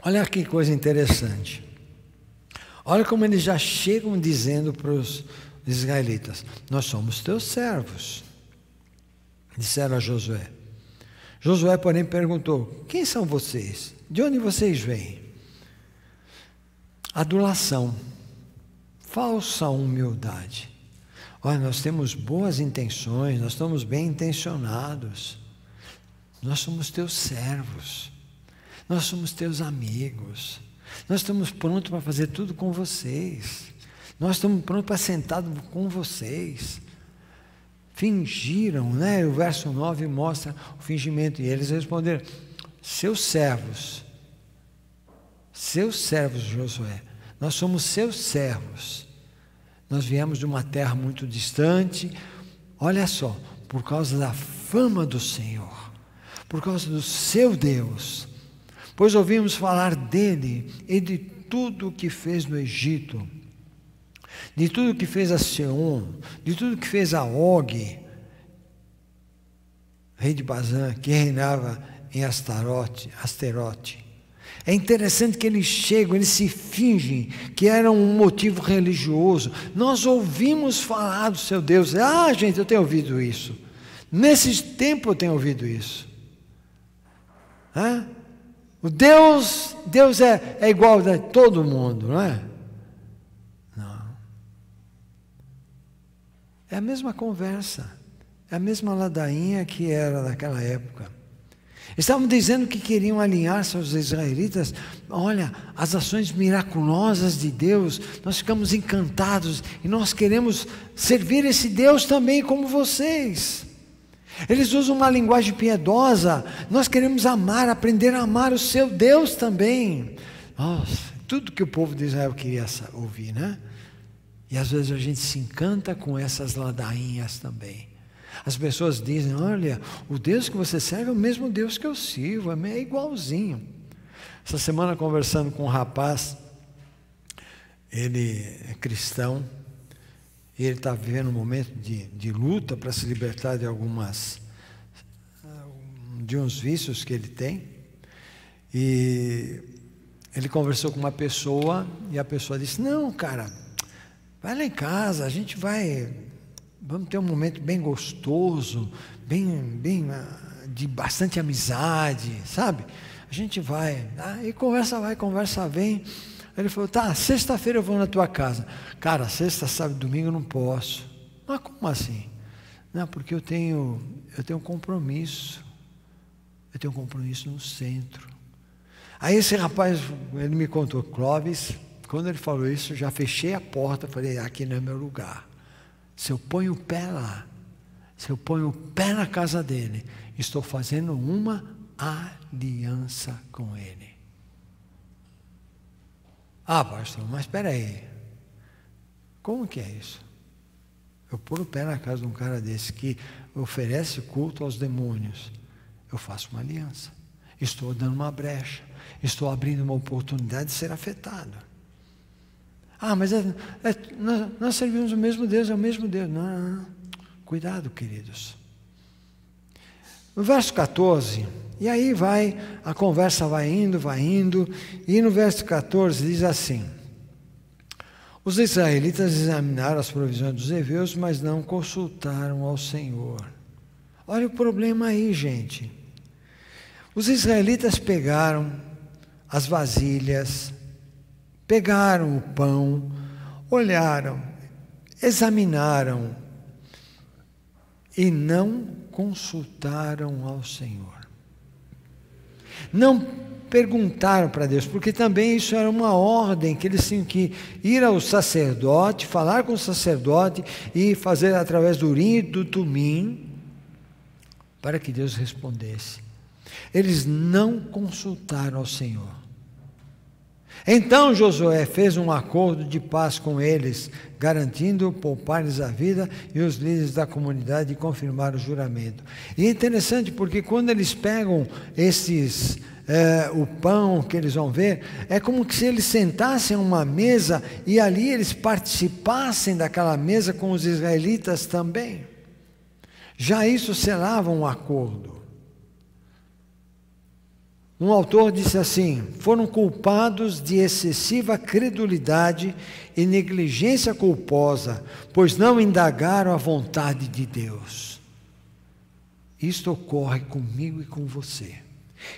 Olha que coisa interessante. Olha como eles já chegam dizendo para os israelitas: nós somos teus servos. Disseram a Josué. Josué, porém, perguntou: quem são vocês? De onde vocês vêm? Adulação, falsa humildade. Olha, nós temos boas intenções, nós estamos bem intencionados. Nós somos teus servos, nós somos teus amigos, nós estamos prontos para fazer tudo com vocês, nós estamos prontos para sentar com vocês. Fingiram, né? O verso 9 mostra o fingimento. E eles responderam: seus servos, Josué, nós somos seus servos. Nós viemos de uma terra muito distante, olha só, por causa da fama do Senhor, por causa do seu Deus, pois ouvimos falar dele e de tudo o que fez no Egito, de tudo que fez a Seom, de tudo que fez a Og, rei de Bazã, que reinava em Asterote. É interessante que eles chegam, eles se fingem que era um motivo religioso. Nós ouvimos falar do seu Deus. Ah, gente, eu tenho ouvido isso. Nesse tempo eu tenho ouvido isso. O Deus é igual a todo mundo, não é? É a mesma conversa, é a mesma ladainha que era naquela época. Estavam dizendo que queriam alinhar-se aos israelitas. Olha, as ações miraculosas de Deus, nós ficamos encantados e nós queremos servir esse Deus também como vocês. Eles usam uma linguagem piedosa, nós queremos amar, aprender a amar o seu Deus também. Nossa, tudo que o povo de Israel queria ouvir, né? E às vezes a gente se encanta com essas ladainhas também. As pessoas dizem: olha, o Deus que você serve é o mesmo Deus que eu sirvo, é igualzinho. Essa semana, conversando com um rapaz, ele é cristão, e ele está vivendo um momento de luta para se libertar de uns vícios que ele tem. E ele conversou com uma pessoa, e a pessoa disse: não, cara, vai lá em casa, vamos ter um momento bem gostoso, bem de bastante amizade, sabe? A gente vai, e conversa vai, conversa vem. Ele falou: tá, sexta-feira eu vou na tua casa. Cara, sexta, sábado, domingo eu não posso. Mas como assim? Não, porque eu tenho compromisso. Eu tenho um compromisso no centro. Aí esse rapaz, ele me contou, Clóvis, quando ele falou isso, eu já fechei a porta, falei, aqui não é meu lugar. Se eu ponho o pé lá, se eu ponho o pé na casa dele, estou fazendo uma aliança com ele. Ah, pastor, mas espera aí. Como que é isso? Eu pôr o pé na casa de um cara desse que oferece culto aos demônios. Eu faço uma aliança. Estou dando uma brecha. Estou abrindo uma oportunidade de ser afetado. Ah, mas nós servimos o mesmo Deus, é o mesmo Deus. Não. Cuidado, queridos. No verso 14, e aí a conversa vai indo, e no verso 14 diz assim: os israelitas examinaram as provisões dos heveus, mas não consultaram ao Senhor. Olha o problema aí, gente. Os israelitas pegaram as vasilhas, pegaram o pão, olharam, examinaram e não consultaram ao Senhor. Não perguntaram para Deus, porque também isso era uma ordem que eles tinham que ir ao sacerdote, falar com o sacerdote e fazer através do Urim e do Tumim para que Deus respondesse. Eles não consultaram ao Senhor. Então Josué fez um acordo de paz com eles, garantindo poupar-lhes a vida, e os líderes da comunidade confirmaram o juramento. E é interessante porque quando eles pegam o pão que eles vão ver, é como se eles sentassem a uma mesa e ali eles participassem daquela mesa com os israelitas também. Já isso selava um acordo. Um autor disse assim: foram culpados de excessiva credulidade e negligência culposa, pois não indagaram a vontade de Deus. Isto ocorre comigo e com você.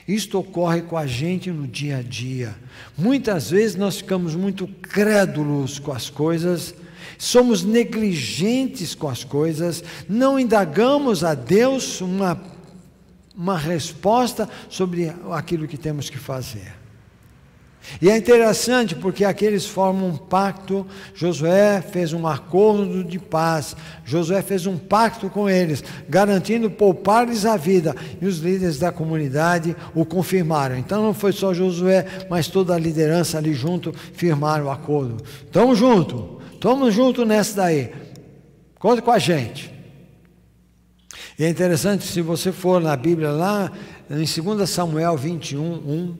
Isto ocorre com a gente no dia a dia. Muitas vezes nós ficamos muito crédulos com as coisas, somos negligentes com as coisas, não indagamos a Deus uma resposta sobre aquilo que temos que fazer. E é interessante porque aqui eles formam um pacto. Josué fez um acordo de paz, Josué fez um pacto com eles, garantindo poupar-lhes a vida, e os líderes da comunidade o confirmaram. Então não foi só Josué, mas toda a liderança ali junto firmaram o acordo. Estamos juntos nessa daí, conta com a gente. E é interessante, se você for na Bíblia lá, em 2 Samuel 21:1,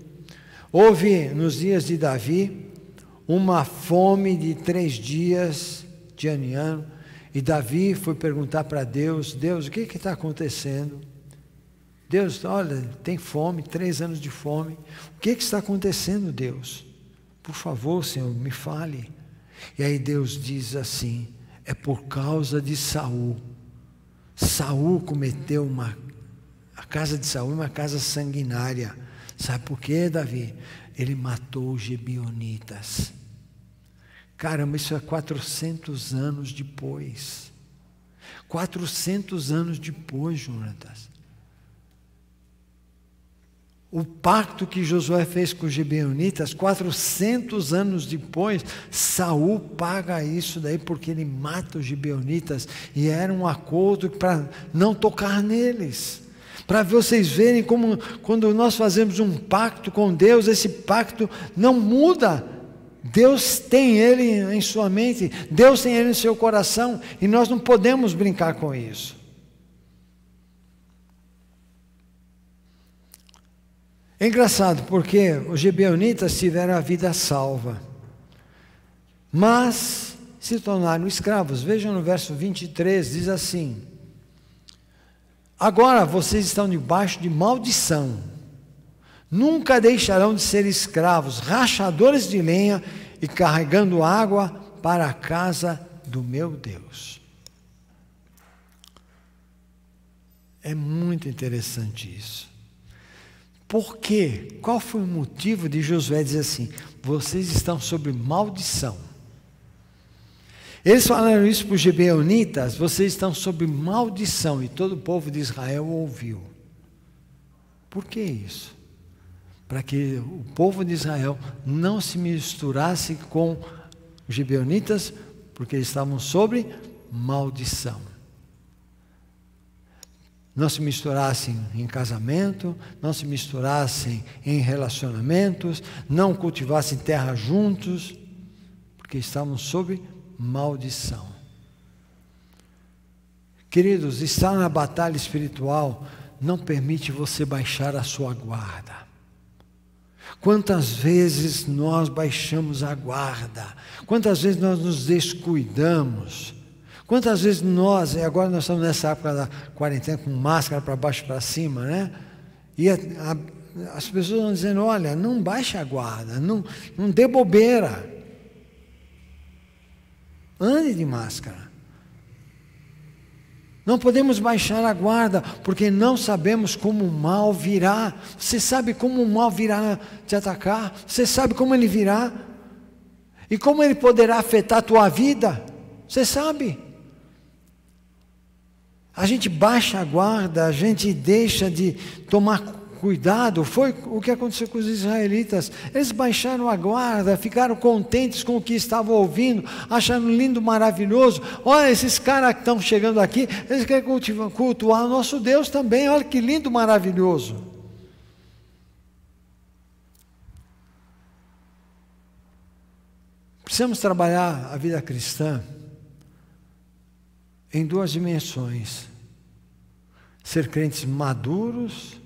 houve nos dias de Davi uma fome de 3 dias de ano em ano, e Davi foi perguntar para Deus: Deus, o que está acontecendo? Deus, olha, tem fome, 3 anos de fome, o que está acontecendo, Deus? Por favor, Senhor, me fale. E aí Deus diz assim: é por causa de Saul. Saul cometeu a casa de Saul é uma casa sanguinária. Sabe por quê, Davi? Ele matou os gibeonitas. Caramba, isso é 400 anos depois. 400 anos depois, Jonatas. O pacto que Josué fez com os gibeonitas, 400 anos depois, Saul paga isso daí porque ele mata os gibeonitas, e era um acordo para não tocar neles. Para vocês verem como quando nós fazemos um pacto com Deus, esse pacto não muda. Deus tem ele em sua mente, Deus tem ele em seu coração, e nós não podemos brincar com isso. É engraçado porque os gibeonitas tiveram a vida salva, mas se tornaram escravos. Vejam no verso 23, diz assim: agora vocês estão debaixo de maldição, nunca deixarão de ser escravos, rachadores de lenha e carregando água para a casa do meu Deus. É muito interessante isso. Por quê? Qual foi o motivo de Josué dizer assim: vocês estão sob maldição? Eles falaram isso para os gibeonitas: vocês estão sob maldição, e todo o povo de Israel ouviu. Por que isso? para que o povo de Israel não se misturasse com os gibeonitas, porque eles estavam sob maldição. Não se misturassem em casamento, não se misturassem em relacionamentos, não cultivassem terra juntos, porque estavam sob maldição. Queridos, estar na batalha espiritual não permite você baixar a sua guarda. Quantas vezes nós baixamos a guarda? Quantas vezes nós nos descuidamos? Quantas vezes nós, e agora nós estamos nessa época da quarentena com máscara para baixo e para cima, né? E as pessoas vão dizendo, olha, não baixe a guarda, não dê bobeira. Ande de máscara. Não podemos baixar a guarda, porque não sabemos como o mal virá. Você sabe como o mal virá te atacar? Você sabe como ele virá? E como ele poderá afetar a tua vida? Você sabe? A gente baixa a guarda, a gente deixa de tomar cuidado. Foi o que aconteceu com os israelitas. Eles baixaram a guarda, ficaram contentes com o que estavam ouvindo, acharam lindo, maravilhoso. Olha, esses caras que estão chegando aqui, eles querem cultuar o nosso Deus também. Olha que lindo, maravilhoso. Precisamos trabalhar a vida cristã em duas dimensões: ser crentes maduros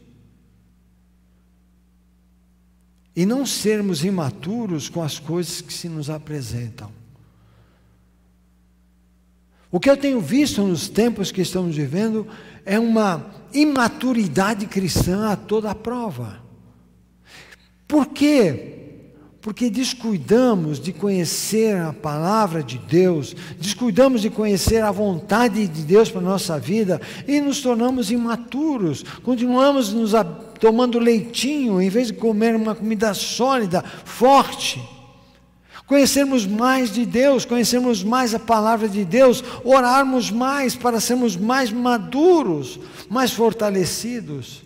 e não sermos imaturos com as coisas que se nos apresentam. O que eu tenho visto nos tempos que estamos vivendo é uma imaturidade cristã a toda a prova. Por quê? Porque descuidamos de conhecer a palavra de Deus, descuidamos de conhecer a vontade de Deus para a nossa vida e nos tornamos imaturos, continuamos tomando leitinho em vez de comer uma comida sólida, forte. Conhecermos mais de Deus, conhecermos mais a palavra de Deus, orarmos mais para sermos mais maduros, mais fortalecidos.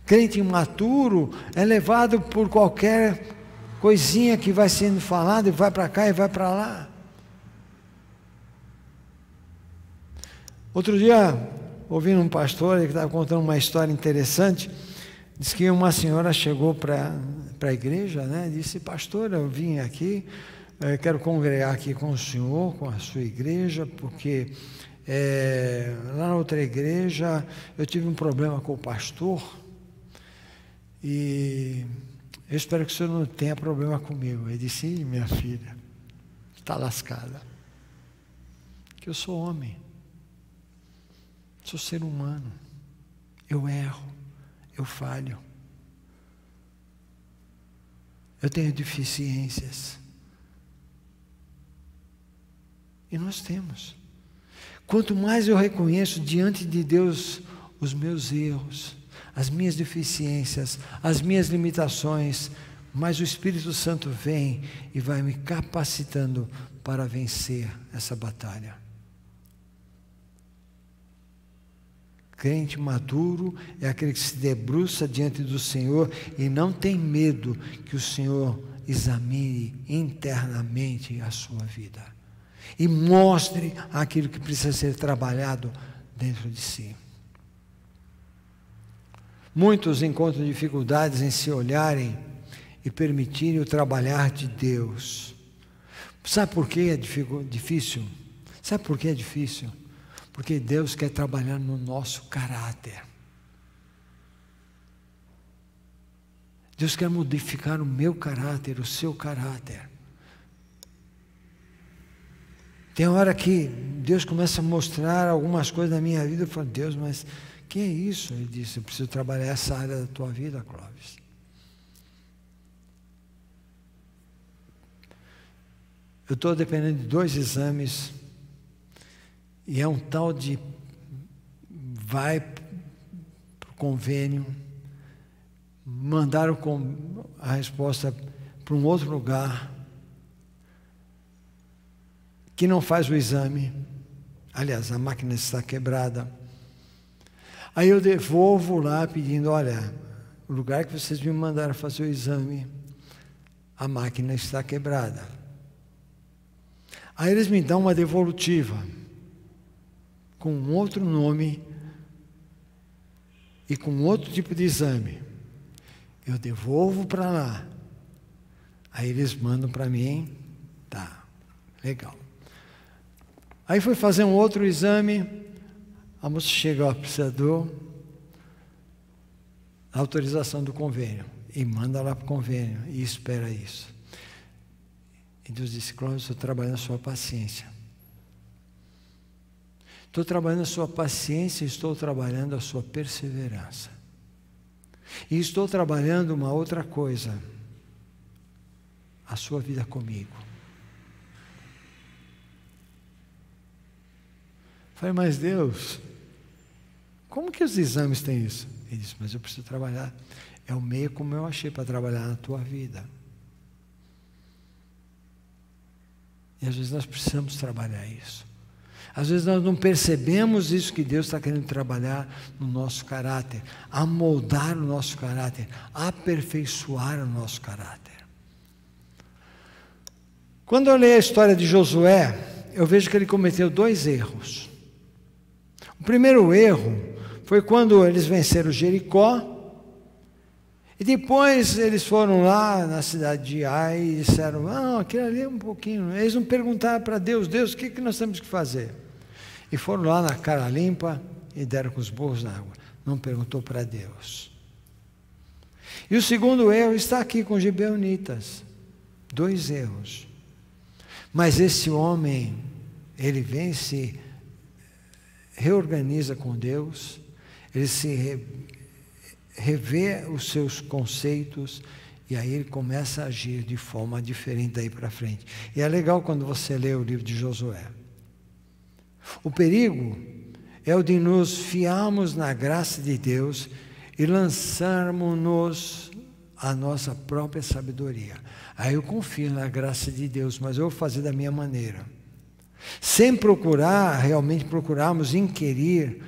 Crente imaturo é levado por qualquer coisinha que vai sendo falada e vai para cá e vai para lá. Outro dia, ouvindo um pastor que estava contando uma história interessante, disse que uma senhora chegou para a igreja, né? Disse, pastor, eu vim aqui, quero congregar aqui com o senhor, com a sua igreja, porque lá na outra igreja eu tive um problema com o pastor, e eu espero que o senhor não tenha problema comigo. Ele disse, minha filha, está lascada, que eu sou homem, sou ser humano, eu erro, eu falho, eu tenho deficiências, e nós temos. Quanto mais eu reconheço diante de Deus os meus erros, as minhas deficiências, as minhas limitações, mas o Espírito Santo vem e vai me capacitando para vencer essa batalha. Crente maduro é aquele que se debruça diante do Senhor e não tem medo que o Senhor examine internamente a sua vida e mostre aquilo que precisa ser trabalhado dentro de si. Muitos encontram dificuldades em se olharem e permitirem o trabalhar de Deus. Sabe por que é difícil? Sabe por que é difícil? Porque Deus quer trabalhar no nosso caráter. Deus quer modificar o meu caráter, o seu caráter. Tem hora que Deus começa a mostrar algumas coisas na minha vida, eu falo, Deus, mas que é isso? Ele disse, eu preciso trabalhar essa área da tua vida, Clóvis. Eu estou dependendo de 2 exames, e é um tal de vai para o convênio, mandaram a resposta para um outro lugar, que não faz o exame, aliás, a máquina está quebrada. Aí eu devolvo lá pedindo, olha, o lugar que vocês me mandaram fazer o exame, a máquina está quebrada. Aí eles me dão uma devolutiva, com um outro nome e com outro tipo de exame. Eu devolvo para lá. Aí eles mandam para mim, tá, legal. Aí fui fazer um outro exame, a moça chega, ó, precisa da autorização do convênio, e manda lá para o convênio, e espera isso. E Deus disse, Cláudio, estou trabalhando a sua paciência. Estou trabalhando a sua paciência, estou trabalhando a sua perseverança. E estou trabalhando uma outra coisa, a sua vida comigo. Falei, mas Deus, como que os exames têm isso? Ele disse, mas eu preciso trabalhar. É o meio como eu achei para trabalhar na tua vida. E às vezes nós precisamos trabalhar isso. Às vezes nós não percebemos isso que Deus está querendo trabalhar no nosso caráter, amoldar o nosso caráter, aperfeiçoar o nosso caráter. Quando eu leio a história de Josué, eu vejo que ele cometeu 2 erros. O primeiro erro foi quando eles venceram Jericó, e depois eles foram lá na cidade de Ai e disseram, não, aquilo ali é um pouquinho. Eles não perguntaram para Deus, Deus, o que nós temos que fazer? E foram lá na cara limpa e deram com os burros na água. Não perguntou para Deus. E o segundo erro está aqui com os gibeonitas. 2 erros. Mas esse homem, ele vem e se reorganiza com Deus, ele se revê os seus conceitos, e aí ele começa a agir de forma diferente daí para frente. E é legal quando você lê o livro de Josué. O perigo é o de nos fiarmos na graça de Deus e lançarmos-nos a nossa própria sabedoria. Aí eu confio na graça de Deus, mas eu vou fazer da minha maneira. Sem realmente procurarmos inquirir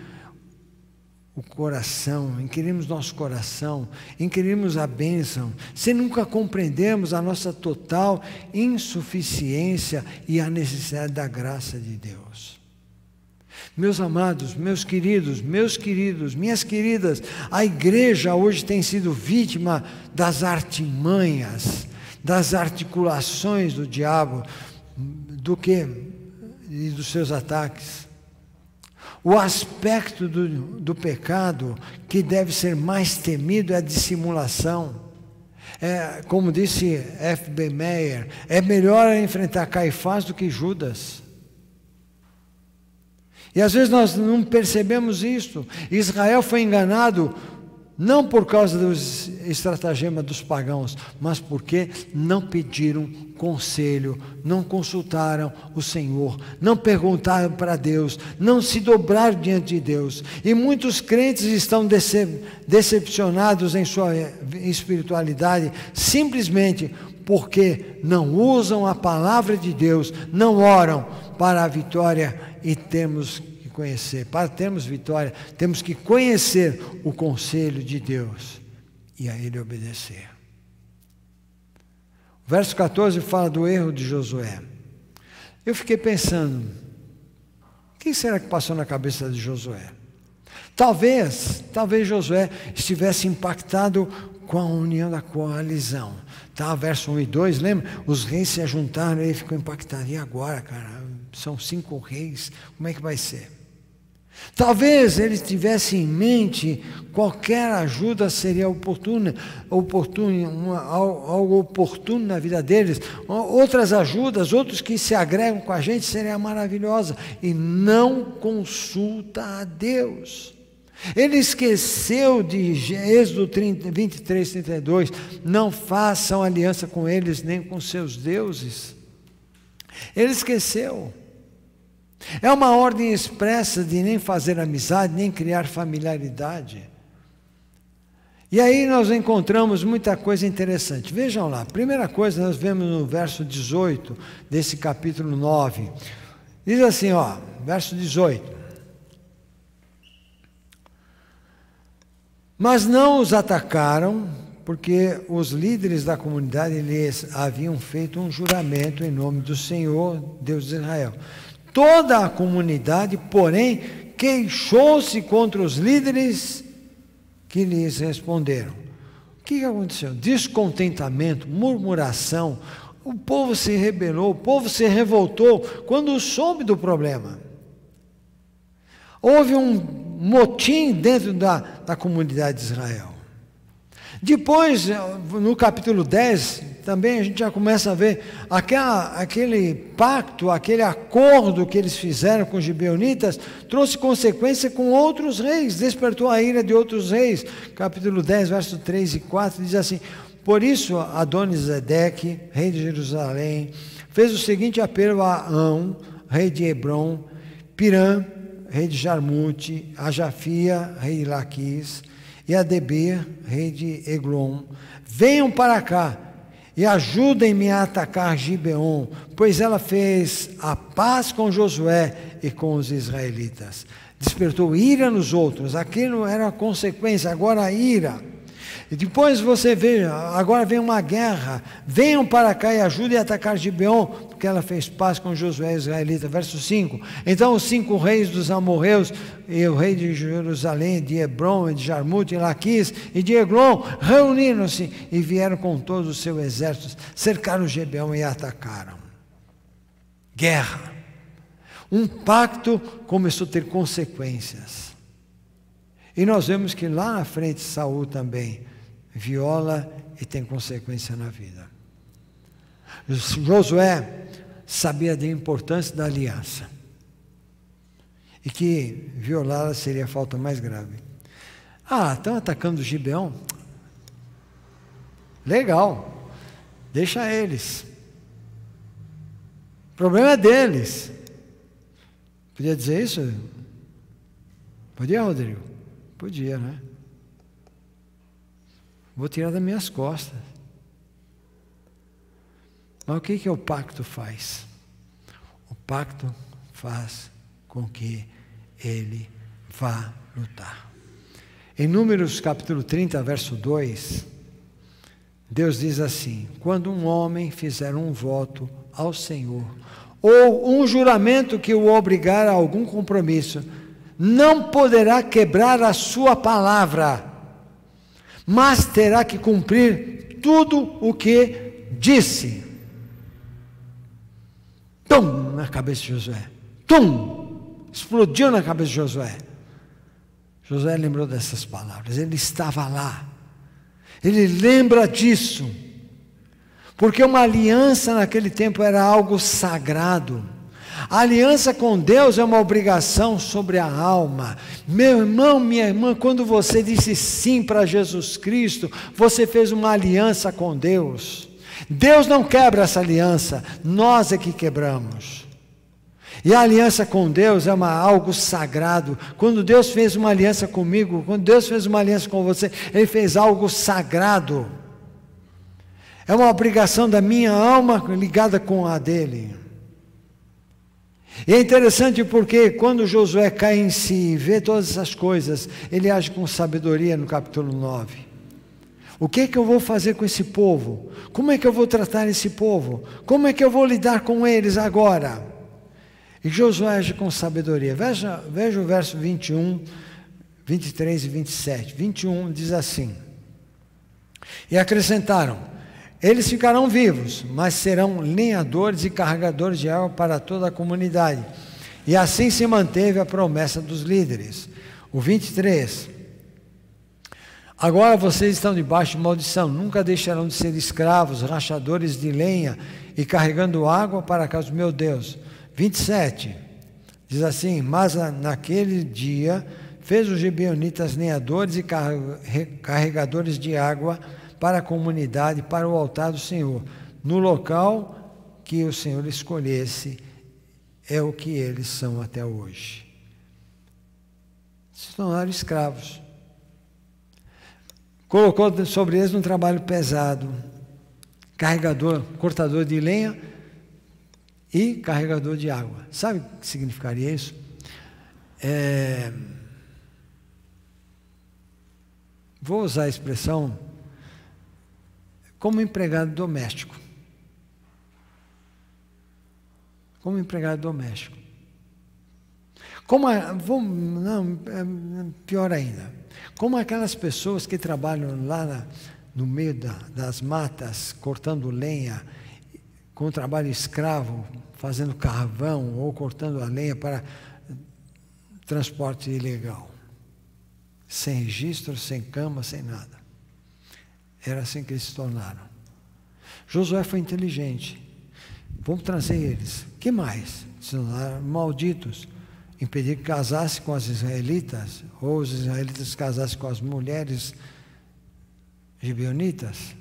o coração, inquirirmos nosso coração, inquirirmos a bênção, sem nunca compreendermos a nossa total insuficiência e a necessidade da graça de Deus. Meus amados, meus queridos, minhas queridas, a igreja hoje tem sido vítima das artimanhas, das articulações do diabo, e dos seus ataques. O aspecto do pecado que deve ser mais temido é a dissimulação. Como disse F.B. Meyer, é melhor enfrentar Caifás do que Judas. E às vezes nós não percebemos isso. Israel foi enganado não por causa dos estratagemas dos pagãos, mas porque não pediram conselho, não consultaram o Senhor, não perguntaram para Deus, não se dobraram diante de Deus. E muitos crentes estão decepcionados em sua espiritualidade, simplesmente porque não usam a palavra de Deus, não oram para a vitória, e temos que conhecer. Para termos vitória, temos que conhecer o conselho de Deus e a Ele obedecer. O verso 14 fala do erro de Josué. Eu fiquei pensando, o que será que passou na cabeça de Josué? Talvez Josué estivesse impactado com a união da coalizão. Tá, verso 1 e 2, lembra? Os reis se ajuntaram e ele ficou impactado. E agora, cara? São 5 reis, como é que vai ser? Talvez ele tivesse em mente qualquer ajuda seria algo oportuno na vida deles. Outras ajudas, outros que se agregam com a gente seria maravilhosa. E não consulta a Deus. Ele esqueceu de Êxodo 23, 32. Não façam aliança com eles nem com seus deuses. Ele esqueceu. É uma ordem expressa de nem fazer amizade, nem criar familiaridade. E aí nós encontramos muita coisa interessante. Vejam lá, primeira coisa nós vemos no verso 18 desse capítulo 9. Diz assim, verso 18. Mas não os atacaram, porque os líderes da comunidade lhes haviam feito um juramento em nome do Senhor, Deus de Israel. Toda a comunidade, porém, queixou-se contra os líderes que lhes responderam. O que aconteceu? Descontentamento, murmuração. O povo se rebelou, o povo se revoltou quando soube do problema. Houve um motim dentro da comunidade de Israel. Depois, no capítulo 10, também a gente já começa a ver aquele pacto, aquele acordo que eles fizeram com os gibeonitas, trouxe consequência com outros reis, despertou a ira de outros reis. Capítulo 10, versos 3 e 4, diz assim: por isso Adonisedeque, rei de Jerusalém, fez o seguinte apelo a Ão, rei de Hebron, Pirã, rei de Jarmute, a Jafia, rei de Laquis, e a Debir, rei de Eglon: venham para cá e ajudem-me a atacar Gibeon, pois ela fez a paz com Josué e com os israelitas. Despertou ira nos outros, aquilo era a consequência, agora a ira. E depois você vê, agora vem uma guerra, venham para cá e ajudem a atacar Gibeon, porque ela fez paz com Josué israelita. Verso 5, então os 5 reis dos amorreus, e o rei de Jerusalém, de Hebron, de Jarmute, de Laquis e de Eglon, reuniram-se e vieram com todos os seus exércitos, cercaram Gibeon e atacaram. Guerra. Um pacto começou a ter consequências. E nós vemos que lá na frente Saul também viola e tem consequência na vida. Josué sabia da importância da aliança e que violá-la seria a falta mais grave. Estão atacando o Gibeão? Legal, deixa eles. O problema é deles. Podia dizer isso? Podia, Rodrigo? Podia, né? Vou tirar das minhas costas. Mas o que o pacto faz? O pacto faz com que ele vá lutar. Em Números capítulo 30, verso 2, Deus diz assim: quando um homem fizer um voto ao Senhor, ou um juramento que o obrigar a algum compromisso, não poderá quebrar a sua palavra, mas terá que cumprir tudo o que disse. Tum! Na cabeça de Josué. Tum! Explodiu na cabeça de Josué. Josué lembrou dessas palavras. Ele estava lá. Ele lembra disso. Porque uma aliança naquele tempo era algo sagrado. A aliança com Deus é uma obrigação sobre a alma. Meu irmão, minha irmã, quando você disse sim para Jesus Cristo, você fez uma aliança com Deus. Deus não quebra essa aliança, nós é que quebramos. E a aliança com Deus é algo sagrado. Quando Deus fez uma aliança comigo, quando Deus fez uma aliança com você, Ele fez algo sagrado. É uma obrigação da minha alma ligada com a dele. E é interessante porque quando Josué cai em si e vê todas essas coisas, ele age com sabedoria no capítulo 9. O que eu vou fazer com esse povo? Como é que eu vou tratar esse povo? Como é que eu vou lidar com eles agora? E Josué age com sabedoria. Veja o verso 21, 23 e 27. 21 diz assim: e acrescentaram: eles ficarão vivos, mas serão lenhadores e carregadores de água para toda a comunidade. E assim se manteve a promessa dos líderes. O 23. Agora vocês estão debaixo de maldição, nunca deixarão de ser escravos, rachadores de lenha e carregando água para a casa do meu Deus. 27. Diz assim: mas naquele dia fez os gibeonitas lenhadores e carregadores de água para a comunidade, para o altar do Senhor, no local que o Senhor escolhesse, é o que eles são até hoje. Se tornaram escravos. Colocou sobre eles um trabalho pesado, carregador, cortador de lenha e carregador de água. Sabe o que significaria isso? vou usar a expressão, como empregado doméstico. Como empregado doméstico. Pior ainda, como aquelas pessoas que trabalham lá no meio das matas, cortando lenha, com trabalho escravo, fazendo carvão ou cortando a lenha para transporte ilegal. Sem registro, sem cama, sem nada. Era assim que eles se tornaram. Josué foi inteligente. Vamos trazer eles. O que mais? Se tornaram malditos. Impedir que casasse com as israelitas, ou os israelitas casassem com as mulheres gibeonitas.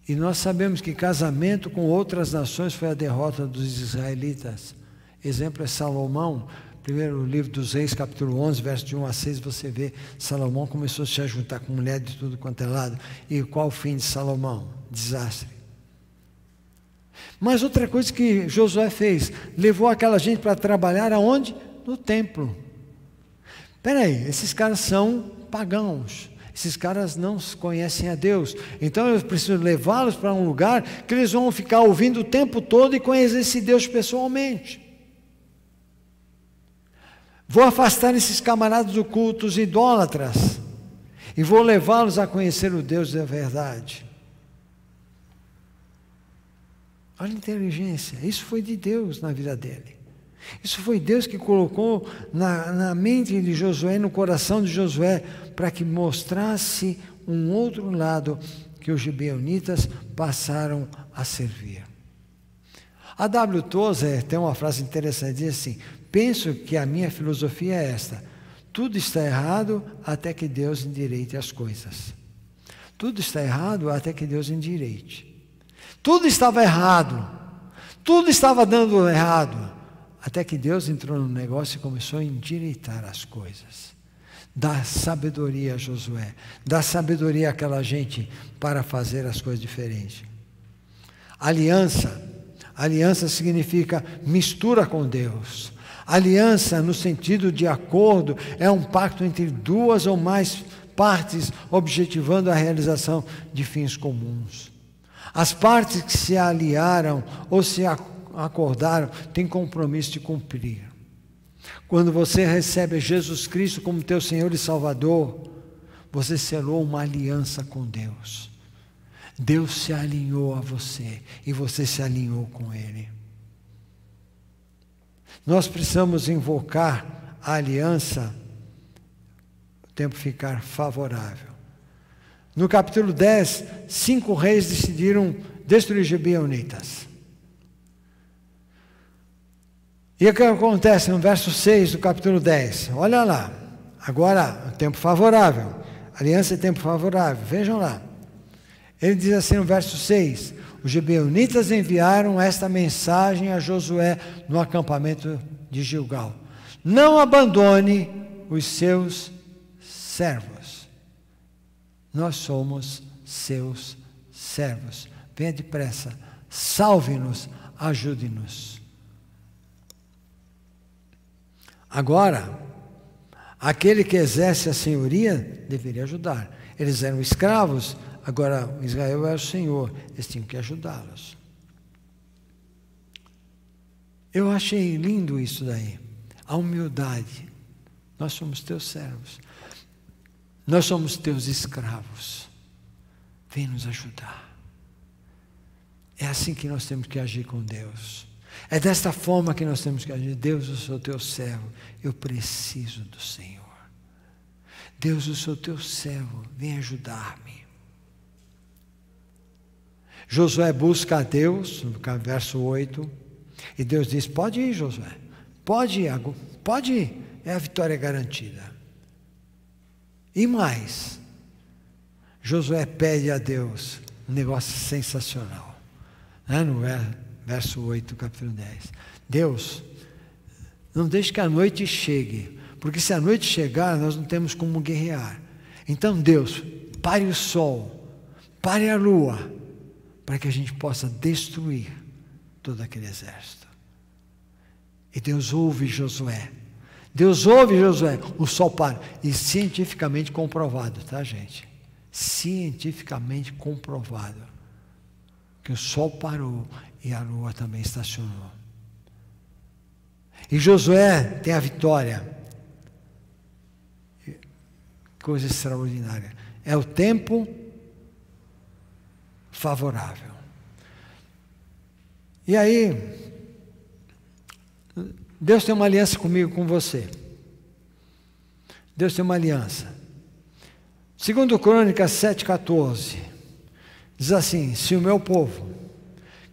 E nós sabemos que casamento com outras nações foi a derrota dos israelitas. Exemplo é Salomão, primeiro livro dos Reis, capítulo 11, verso de 1 a 6, você vê, Salomão começou a se juntar com mulher de tudo quanto é lado. E qual o fim de Salomão? Desastre. Mas outra coisa que Josué fez, levou aquela gente para trabalhar aonde? No templo. Espera aí, esses caras são pagãos. Esses caras não conhecem a Deus. Então eu preciso levá-los para um lugar que eles vão ficar ouvindo o tempo todo e conhecer esse Deus pessoalmente. Vou afastar esses camaradas do culto, os idólatras, e vou levá-los a conhecer o Deus da verdade. Olha a inteligência, isso foi de Deus na vida dele. Isso foi Deus que colocou na mente de Josué, no coração de Josué, para que mostrasse um outro lado que os gibeonitas passaram a servir. A W. Tozer tem uma frase interessante, diz assim: penso que a minha filosofia é esta: tudo está errado até que Deus endireite as coisas. Tudo está errado até que Deus endireite. Tudo estava errado, tudo estava dando errado, até que Deus entrou no negócio e começou a endireitar as coisas. Dá sabedoria a Josué, dá sabedoria àquela gente para fazer as coisas diferentes. Aliança significa mistura com Deus. Aliança, no sentido de acordo, é um pacto entre duas ou mais partes, objetivando a realização de fins comuns. As partes que se aliaram ou se acordaram têm compromisso de cumprir. Quando você recebe Jesus Cristo como teu Senhor e Salvador, você selou uma aliança com Deus. Deus se alinhou a você e você se alinhou com Ele. Nós precisamos invocar a aliança, o tempo ficar favorável. No capítulo 10, 5 reis decidiram destruir os gibeonitas. E o que acontece no verso 6 do capítulo 10? Olha lá, agora, tempo favorável, aliança é tempo favorável, vejam lá. Ele diz assim no verso 6, os gibeonitas enviaram esta mensagem a Josué no acampamento de Gilgal: não abandone os seus servos. Nós somos seus servos. Venha depressa, salve-nos, ajude-nos. Agora, aquele que exerce a senhoria deveria ajudar. Eles eram escravos, agora Israel era o Senhor, eles tinham que ajudá-los. Eu achei lindo isso daí, a humildade. Nós somos teus servos, nós somos teus escravos, vem nos ajudar. É assim que nós temos que agir com Deus. É desta forma que nós temos que agir. Deus, eu sou teu servo, eu preciso do Senhor. Deus, eu sou teu servo, vem ajudar-me. Josué busca a Deus, no verso 8, e Deus diz: pode ir, Josué, pode ir, é a vitória garantida. E mais, Josué pede a Deus um negócio sensacional, no verso 8 do capítulo 10. Deus, não deixe que a noite chegue, porque se a noite chegar, nós não temos como guerrear. Então Deus, pare o sol, pare a lua, para que a gente possa destruir todo aquele exército. E Deus ouve Josué, Deus ouve Josué, o sol para. E cientificamente comprovado, tá, gente? Cientificamente comprovado. Que o sol parou e a lua também estacionou. E Josué tem a vitória. Coisa extraordinária. É o tempo favorável. E aí, Deus tem uma aliança comigo, com você. Deus tem uma aliança. Segundo Crônicas 7,14, diz assim: se o meu povo,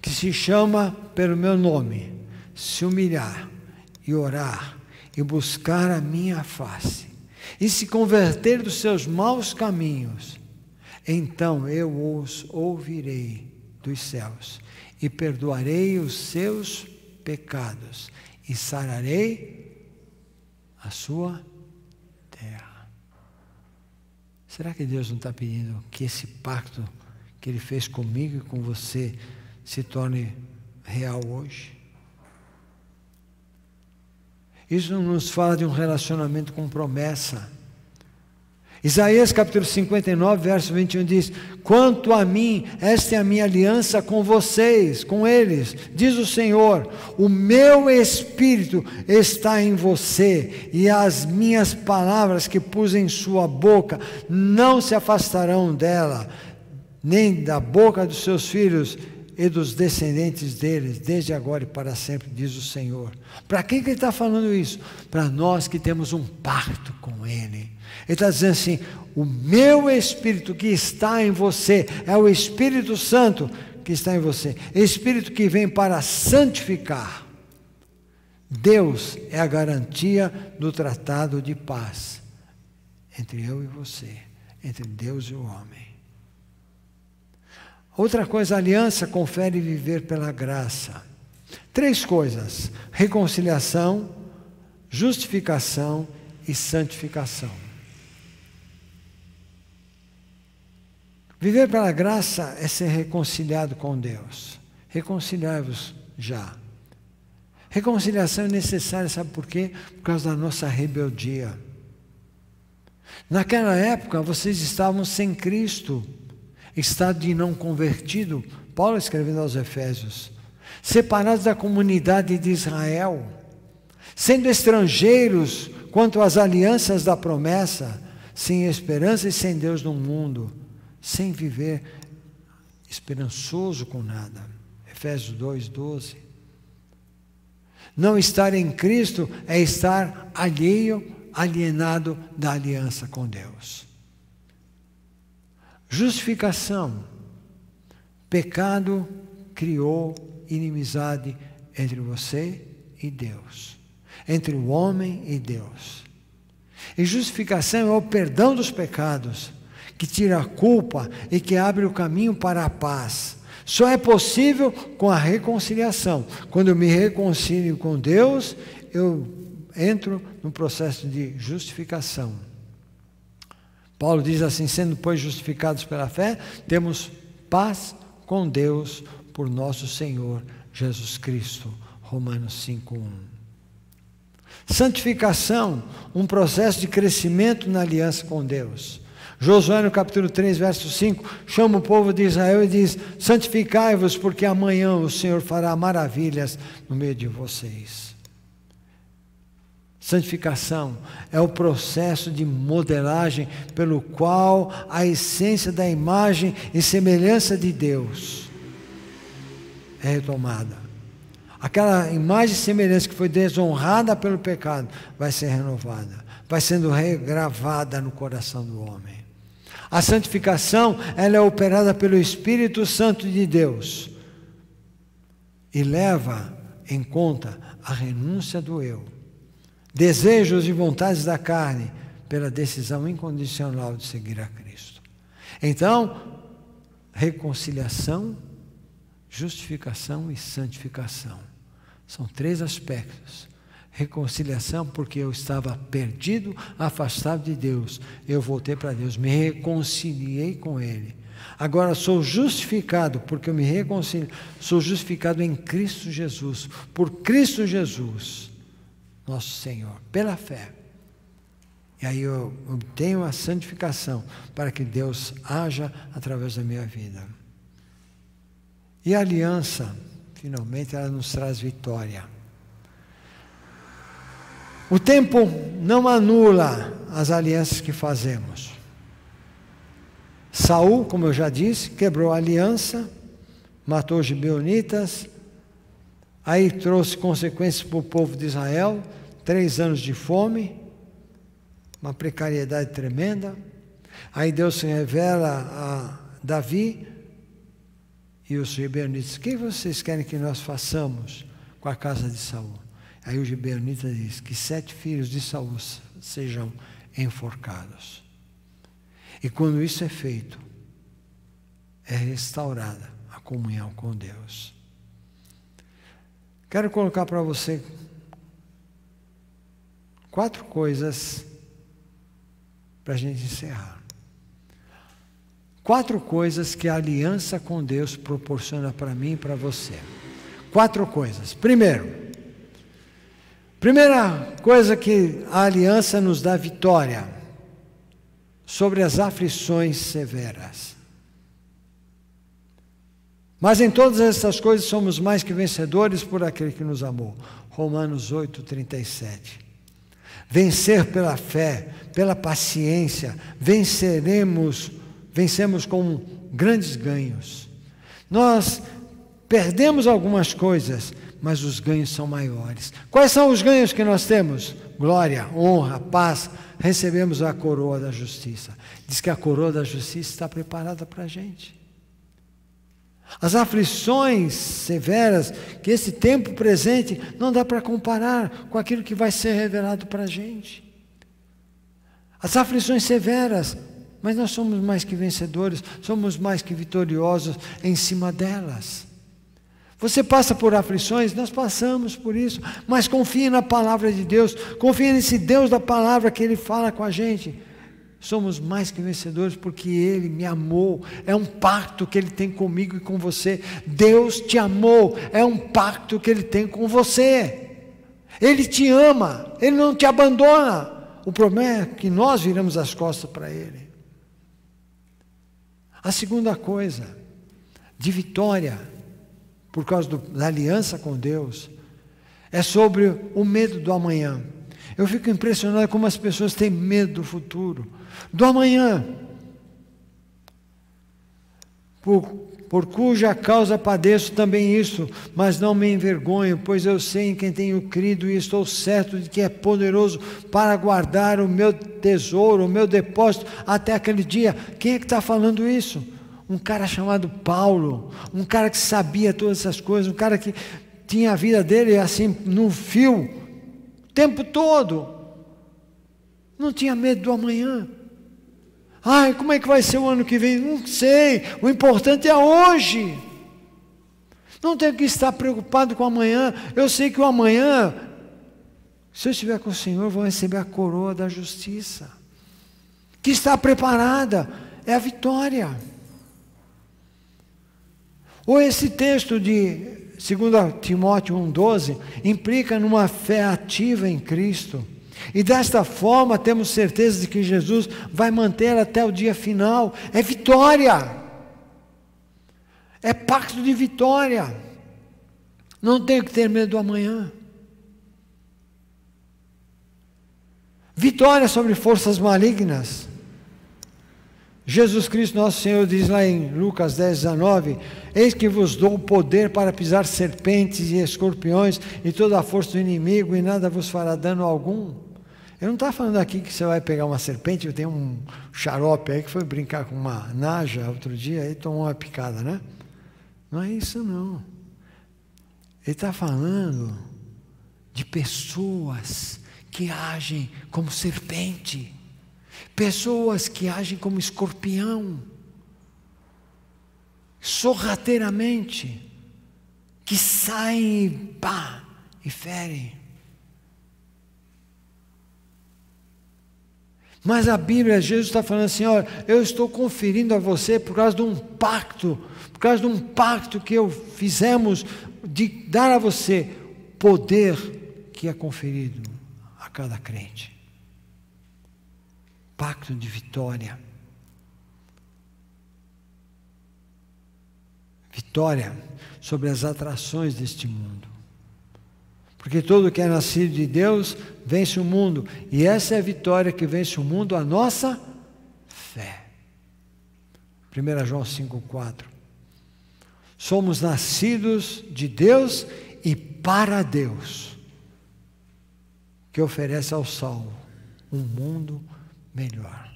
que se chama pelo meu nome, se humilhar e orar e buscar a minha face e se converter dos seus maus caminhos, então eu os ouvirei dos céus e perdoarei os seus pecados e sararei a sua terra. Será que Deus não está pedindo que esse pacto que Ele fez comigo e com você se torne real hoje? Isso não nos fala de um relacionamento com promessa. Isaías capítulo 59, verso 21 diz: quanto a mim, esta é a minha aliança com vocês, com eles, diz o Senhor, o meu Espírito está em você, e as minhas palavras que pus em sua boca não se afastarão dela, nem da boca dos seus filhos e dos descendentes deles, desde agora e para sempre, diz o Senhor. Para quem que Ele está falando isso? Para nós que temos um pacto com Ele. Ele está dizendo assim: o meu Espírito que está em você, é o Espírito Santo que está em você, Espírito que vem para santificar. Deus é a garantia do tratado de paz entre eu e você, entre Deus e o homem. Outra coisa, a aliança confere viver pela graça. 3 coisas: reconciliação, justificação e santificação. Viver pela graça é ser reconciliado com Deus. Reconciliai-vos já. Reconciliação é necessária, sabe por quê? Por causa da nossa rebeldia. Naquela época, vocês estavam sem Cristo, estado de não convertido, Paulo escrevendo aos Efésios, separados da comunidade de Israel, sendo estrangeiros quanto às alianças da promessa, sem esperança e sem Deus no mundo, sem viver esperançoso com nada. Efésios 2:12. Não estar em Cristo é estar alienado da aliança com Deus. Justificação. Pecado criou inimizade entre você e Deus, entre o homem e Deus. E justificação é o perdão dos pecados, que tira a culpa e que abre o caminho para a paz. Só é possível com a reconciliação. Quando eu me reconcilio com Deus, eu entro no processo de justificação. Paulo diz assim: sendo, pois, justificados pela fé, temos paz com Deus por nosso Senhor Jesus Cristo. Romanos 5:1. Santificação, um processo de crescimento na aliança com Deus. Josué no capítulo 3, verso 5, chama o povo de Israel e diz: santificai-vos, porque amanhã o Senhor fará maravilhas no meio de vocês. Santificação é o processo de modelagem pelo qual a essência da imagem e semelhança de Deus é retomada. Aquela imagem e semelhança que foi desonrada pelo pecado vai ser renovada, vai sendo regravada no coração do homem. A santificação, ela é operada pelo Espírito Santo de Deus e leva em conta a renúncia do eu, desejos e vontades da carne, pela decisão incondicional de seguir a Cristo. Então, reconciliação, justificação e santificação. São 3 aspectos. Reconciliação, porque eu estava perdido, afastado de Deus. Eu voltei para Deus, me reconciliei com Ele. Agora sou justificado, porque eu me reconcilio. Sou justificado em Cristo Jesus. Por Cristo Jesus, nosso Senhor, pela fé. E aí eu obtenho a santificação para que Deus haja através da minha vida. E a aliança, finalmente, ela nos traz vitória. O tempo não anula as alianças que fazemos. Saul, como eu já disse, quebrou a aliança, matou os gibeonitas, aí trouxe consequências para o povo de Israel, 3 anos de fome, uma precariedade tremenda. Aí Deus se revela a Davi e os gibeonitas: o que vocês querem que nós façamos com a casa de Saul? Aí o gibeonita diz que 7 filhos de Saul sejam enforcados. E quando isso é feito, é restaurada a comunhão com Deus. Quero colocar para você 4 coisas para a gente encerrar. 4 coisas que a aliança com Deus proporciona para mim e para você. 4 coisas. Primeira coisa que a aliança nos dá vitória sobre as aflições severas. Mas em todas essas coisas somos mais que vencedores por aquele que nos amou. Romanos 8:37. Vencer pela fé, pela paciência, vencemos com grandes ganhos. Nós perdemos algumas coisas, mas os ganhos são maiores. Quais são os ganhos que nós temos? Glória, honra, paz. Recebemos a coroa da justiça. Diz que a coroa da justiça está preparada para a gente. As aflições severas, que esse tempo presente não dá para comparar com aquilo que vai ser revelado para a gente. As aflições severas, mas nós somos mais que vencedores, somos mais que vitoriosos em cima delas. Você passa por aflições, nós passamos por isso, mas confie na palavra de Deus, confie nesse Deus da palavra que Ele fala com a gente. Somos mais que vencedores porque Ele me amou, é um pacto que Ele tem comigo e com você. Deus te amou, é um pacto que Ele tem com você. Ele te ama, Ele não te abandona. O problema é que nós viramos as costas para Ele. A segunda coisa, de vitória, por causa da aliança com Deus, é sobre o medo do amanhã. Eu fico impressionado como as pessoas têm medo do futuro, do amanhã, por cuja causa padeço também isso, mas não me envergonho, pois eu sei em quem tenho crido e estou certo de que é poderoso para guardar o meu tesouro, o meu depósito até aquele dia. Quem é que está falando isso? Um cara chamado Paulo, um cara que sabia todas essas coisas, um cara que tinha a vida dele assim no fio, o tempo todo, não tinha medo do amanhã. Ai, como é que vai ser o ano que vem? Não sei, o importante é hoje. Não tenho que estar preocupado com o amanhã. Eu sei que o amanhã, se eu estiver com o Senhor, vou receber a coroa da justiça, que está preparada, é a vitória. Ou esse texto de 2 Timóteo 1,12 implica numa fé ativa em Cristo. E desta forma temos certeza de que Jesus vai manter até o dia final. É vitória. É pacto de vitória. Não tenho que ter medo do amanhã. Vitória sobre forças malignas. Jesus Cristo nosso Senhor diz lá em Lucas 10:19: eis que vos dou o poder para pisar serpentes e escorpiões e toda a força do inimigo, e nada vos fará dano algum. Eu não estou falando aqui que você vai pegar uma serpente. Eu tenho um xarope aí que foi brincar com uma naja outro dia e tomou uma picada, né? Não é isso não. Ele está falando de pessoas que agem como serpente, pessoas que agem como escorpião, sorrateiramente, que saem e pá, e ferem. Mas a Bíblia, Jesus está falando assim: olha, eu estou conferindo a você por causa de um pacto, que fizemos de dar a você poder que é conferido cada crente. Pacto de vitória. Vitória sobre as atrações deste mundo. Porque todo que é nascido de Deus vence o mundo. E essa é a vitória que vence o mundo, a nossa fé. 1 João 5,4. Somos nascidos de Deus e para Deus, que oferece ao salvo um mundo melhor.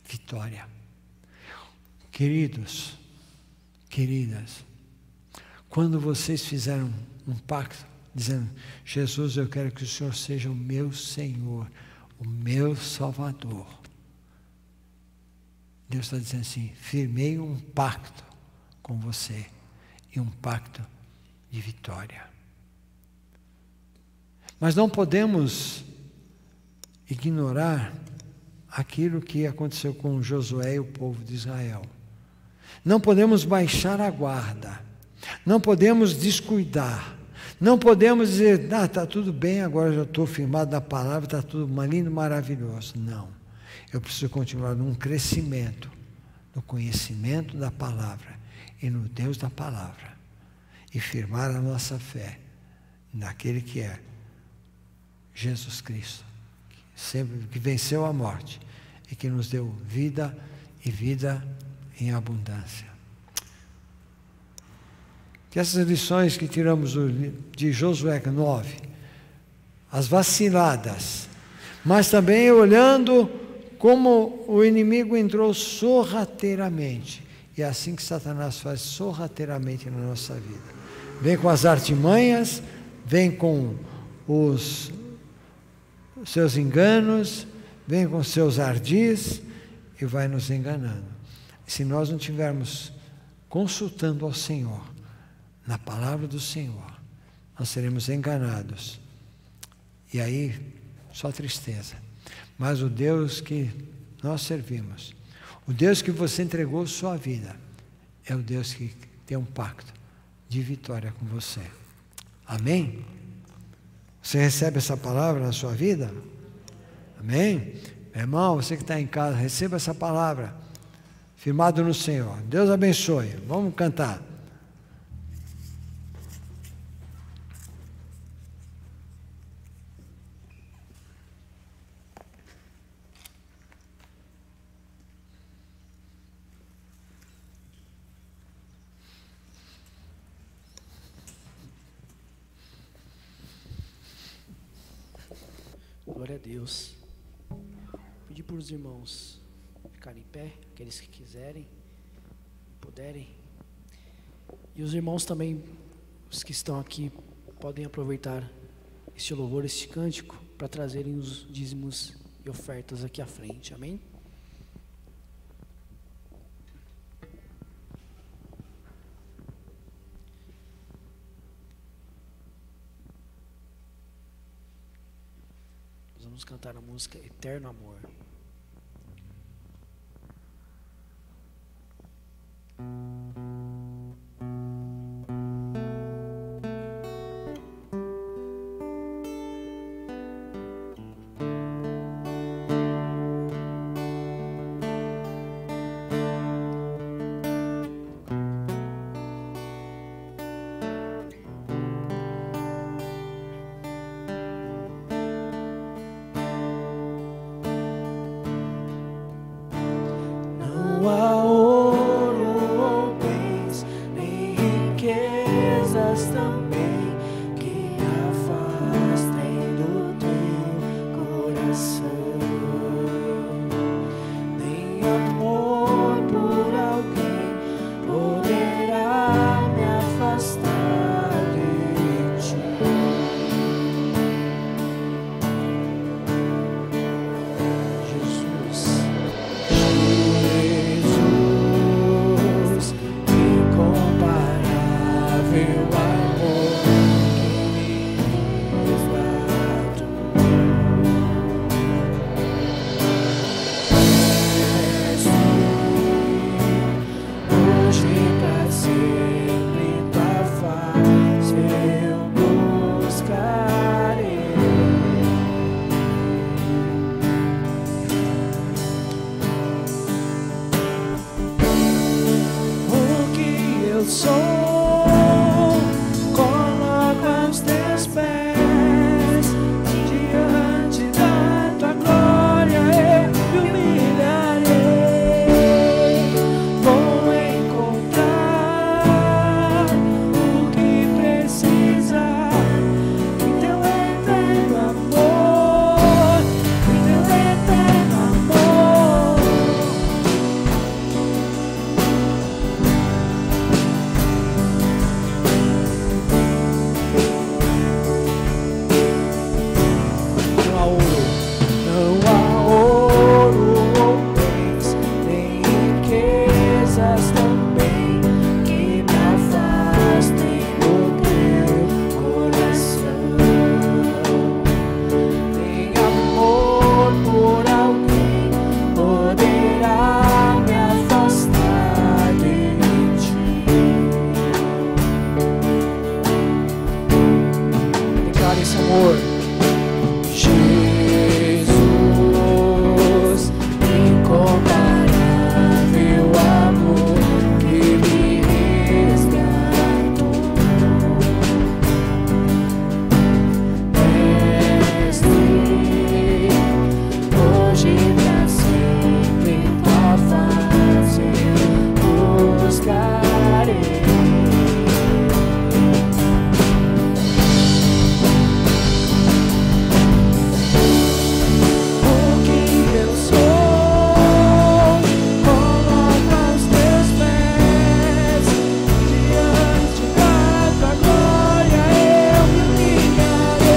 Vitória. Queridos, queridas, quando vocês fizeram um pacto, dizendo: Jesus, eu quero que o Senhor seja o meu Senhor, o meu Salvador. Deus está dizendo assim: firmei um pacto com você, e um pacto de vitória. Mas não podemos ignorar aquilo que aconteceu com Josué e o povo de Israel. Não podemos baixar a guarda, não podemos descuidar, não podemos dizer: está tudo bem, agora já estou firmado na palavra, está tudo lindo, maravilhoso. Não, eu preciso continuar num crescimento, no conhecimento da palavra e no Deus da palavra, e firmar a nossa fé naquele que é Jesus Cristo, que venceu a morte e que nos deu vida e vida em abundância. Que essas lições que tiramos de Josué 9, as vaciladas, mas também olhando como o inimigo entrou sorrateiramente, e é assim que Satanás faz sorrateiramente na nossa vida. Vem com as artimanhas, vem com os seus enganos, vem com seus ardis e vai nos enganando. Se nós não estivermos consultando ao Senhor, na palavra do Senhor, nós seremos enganados. E aí, só tristeza. Mas o Deus que nós servimos, o Deus que você entregou sua vida, é o Deus que tem um pacto de vitória com você. Amém? Você recebe essa palavra na sua vida? Amém? Meu irmão, você que está em casa, receba essa palavra, firmado no Senhor. Deus abençoe. Vamos cantar. Glória a Deus. Pedir para os irmãos ficarem em pé, aqueles que quiserem, puderem. E os irmãos também, os que estão aqui, podem aproveitar este louvor, este cântico, para trazerem os dízimos e ofertas aqui à frente. Amém? Vamos cantar a música Eterno Amor. Não há ouro ou bens, nem riquezas também que afastem do teu coração. Nem amor por alguém poderá me afastar de ti. Jesus. Jesus, incomparável amor que me resgatou. Hoje pra sempre tua face eu buscarei. sou, coloco aos teus pés, diante da tua glória eu me humilharei. Vou encontrar o que precisar em teu eterno amor, em teu eterno amor. Não há ouro ou bens, nem riquezas também que me afastem do teu coração. Nem amor por alguém poderá me afastar de ti. Declare esse amor. Jesus, incomparável amor que me resgatou. Mestre, hoje pra sempre tua face buscarei. O que eu sou, coloco aos teus pés, diante da tua glória eu me humilharei.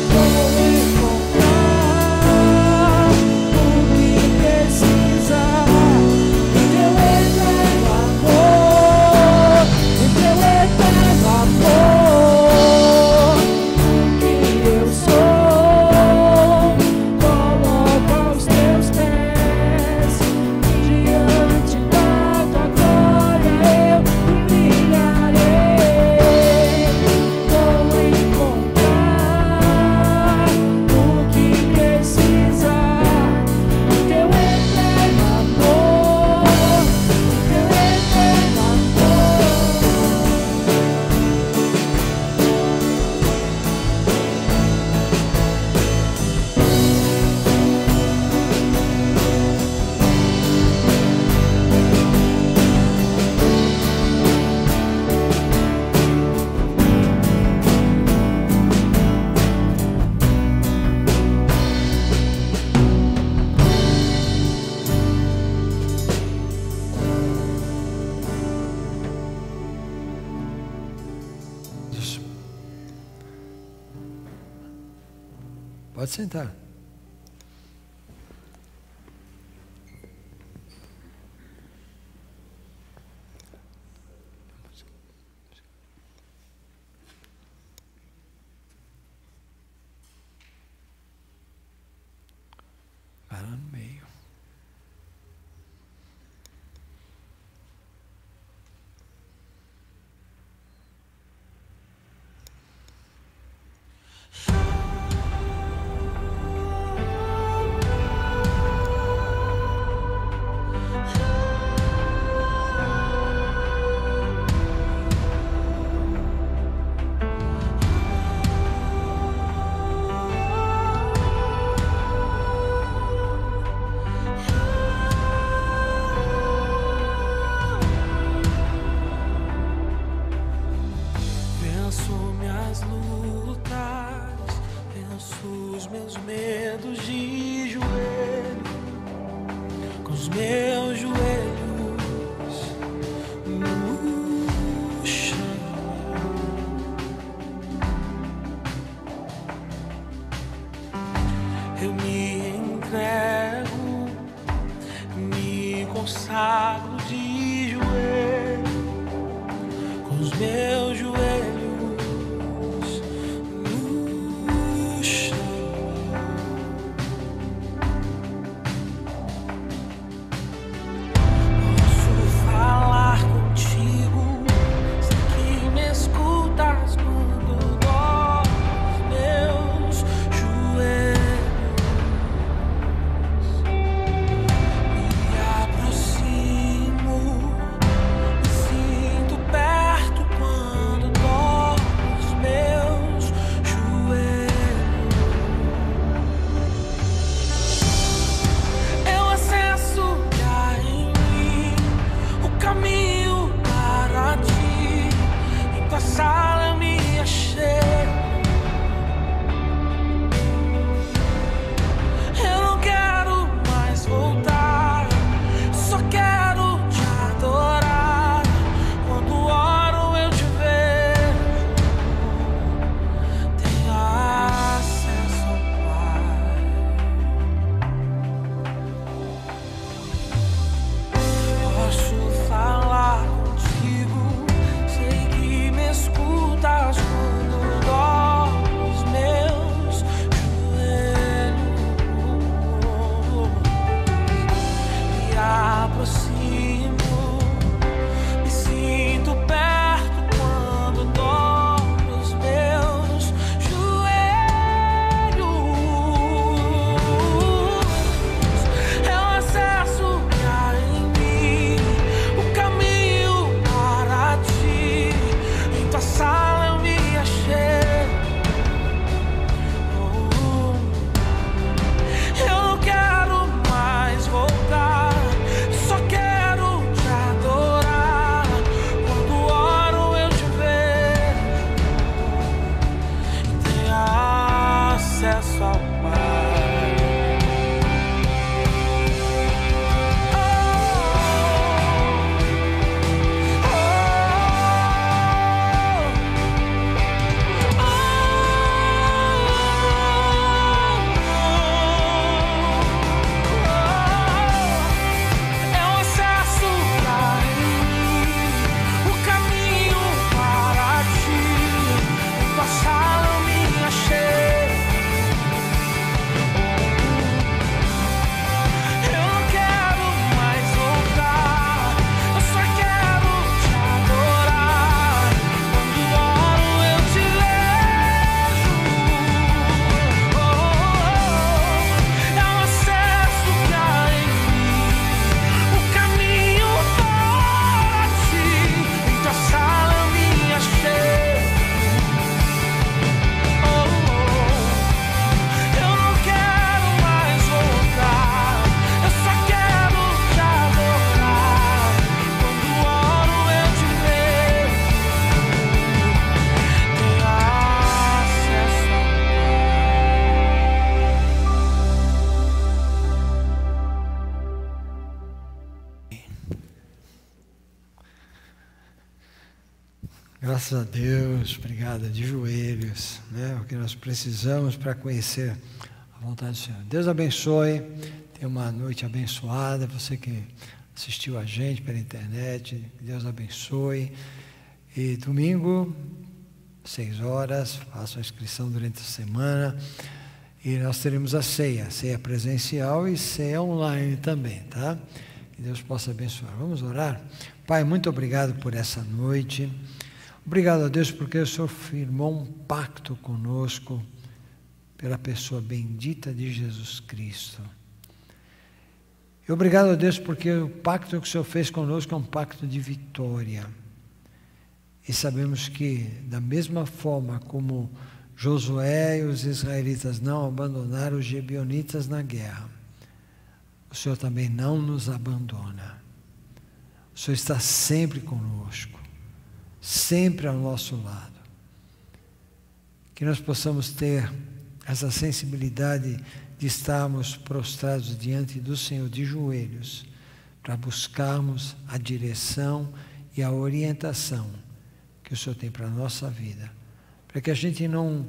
Vou encontrar o que precisar em teu eterno amor, em teu eterno amor. O que eu sou, coloco aos teus pés, diante da tua glória eu me humilharei. Vou encontrar o que precisar em teu eterno amor, em teu eterno amor. Isso. Pode sentar. Vai lá no meio. Venço minhas lutas, venço os meus medos de joelho, com os meus joelhos no chão. Eu me entrego, me consagro de joelho, com os meus joelhos no chão. Posso falar contigo, sei que me escutas quando dou meus joelhos. Me aproximo Graças a Deus, obrigado, de joelhos, né? O que nós precisamos para conhecer a vontade do Senhor. Deus abençoe, tenha uma noite abençoada, você que assistiu a gente pela internet, Deus abençoe. E domingo, 6 horas, faça a inscrição durante a semana e nós teremos a ceia presencial e ceia online também, tá? Que Deus possa abençoar. Vamos orar? Pai, muito obrigado por essa noite. Obrigado a Deus porque o Senhor firmou um pacto conosco pela pessoa bendita de Jesus Cristo. E obrigado a Deus porque o pacto que o Senhor fez conosco é um pacto de vitória. E sabemos que, da mesma forma como Josué e os israelitas não abandonaram os gibeonitas na guerra, o Senhor também não nos abandona. O Senhor está sempre conosco, sempre ao nosso lado. Que nós possamos ter essa sensibilidade de estarmos prostrados diante do Senhor de joelhos, para buscarmos a direção e a orientação que o Senhor tem para a nossa vida, para que a gente não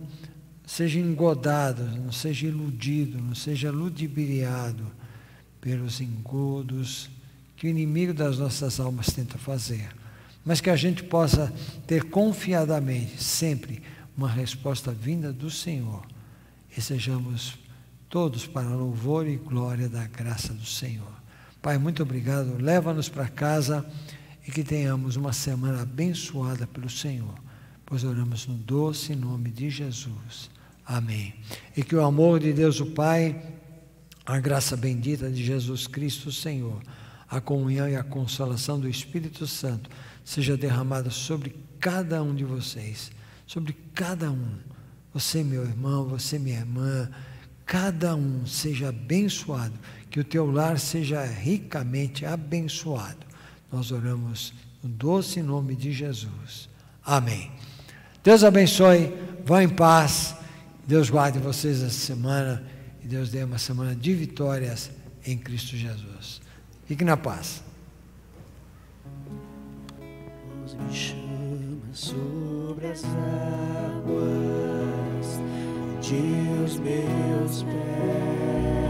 seja engodado, não seja iludido, não seja ludibriado pelos engodos que o inimigo das nossas almas tenta fazer, mas que a gente possa ter confiadamente sempre uma resposta vinda do Senhor e sejamos todos para louvor e glória da graça do Senhor. Pai, muito obrigado, leva-nos para casa e que tenhamos uma semana abençoada pelo Senhor, pois oramos no doce nome de Jesus. Amém. E que o amor de Deus o Pai, a graça bendita de Jesus Cristo, o Senhor, a comunhão e a consolação do Espírito Santo seja derramada sobre cada um de vocês, sobre cada um. Você, meu irmão, você, minha irmã, cada um seja abençoado, que o teu lar seja ricamente abençoado. Nós oramos no doce nome de Jesus. Amém. Deus abençoe, vá em paz, Deus guarde vocês essa semana e Deus dê uma semana de vitórias em Cristo Jesus. Fique na paz. Deus me chama sobre as águas de os meus pés.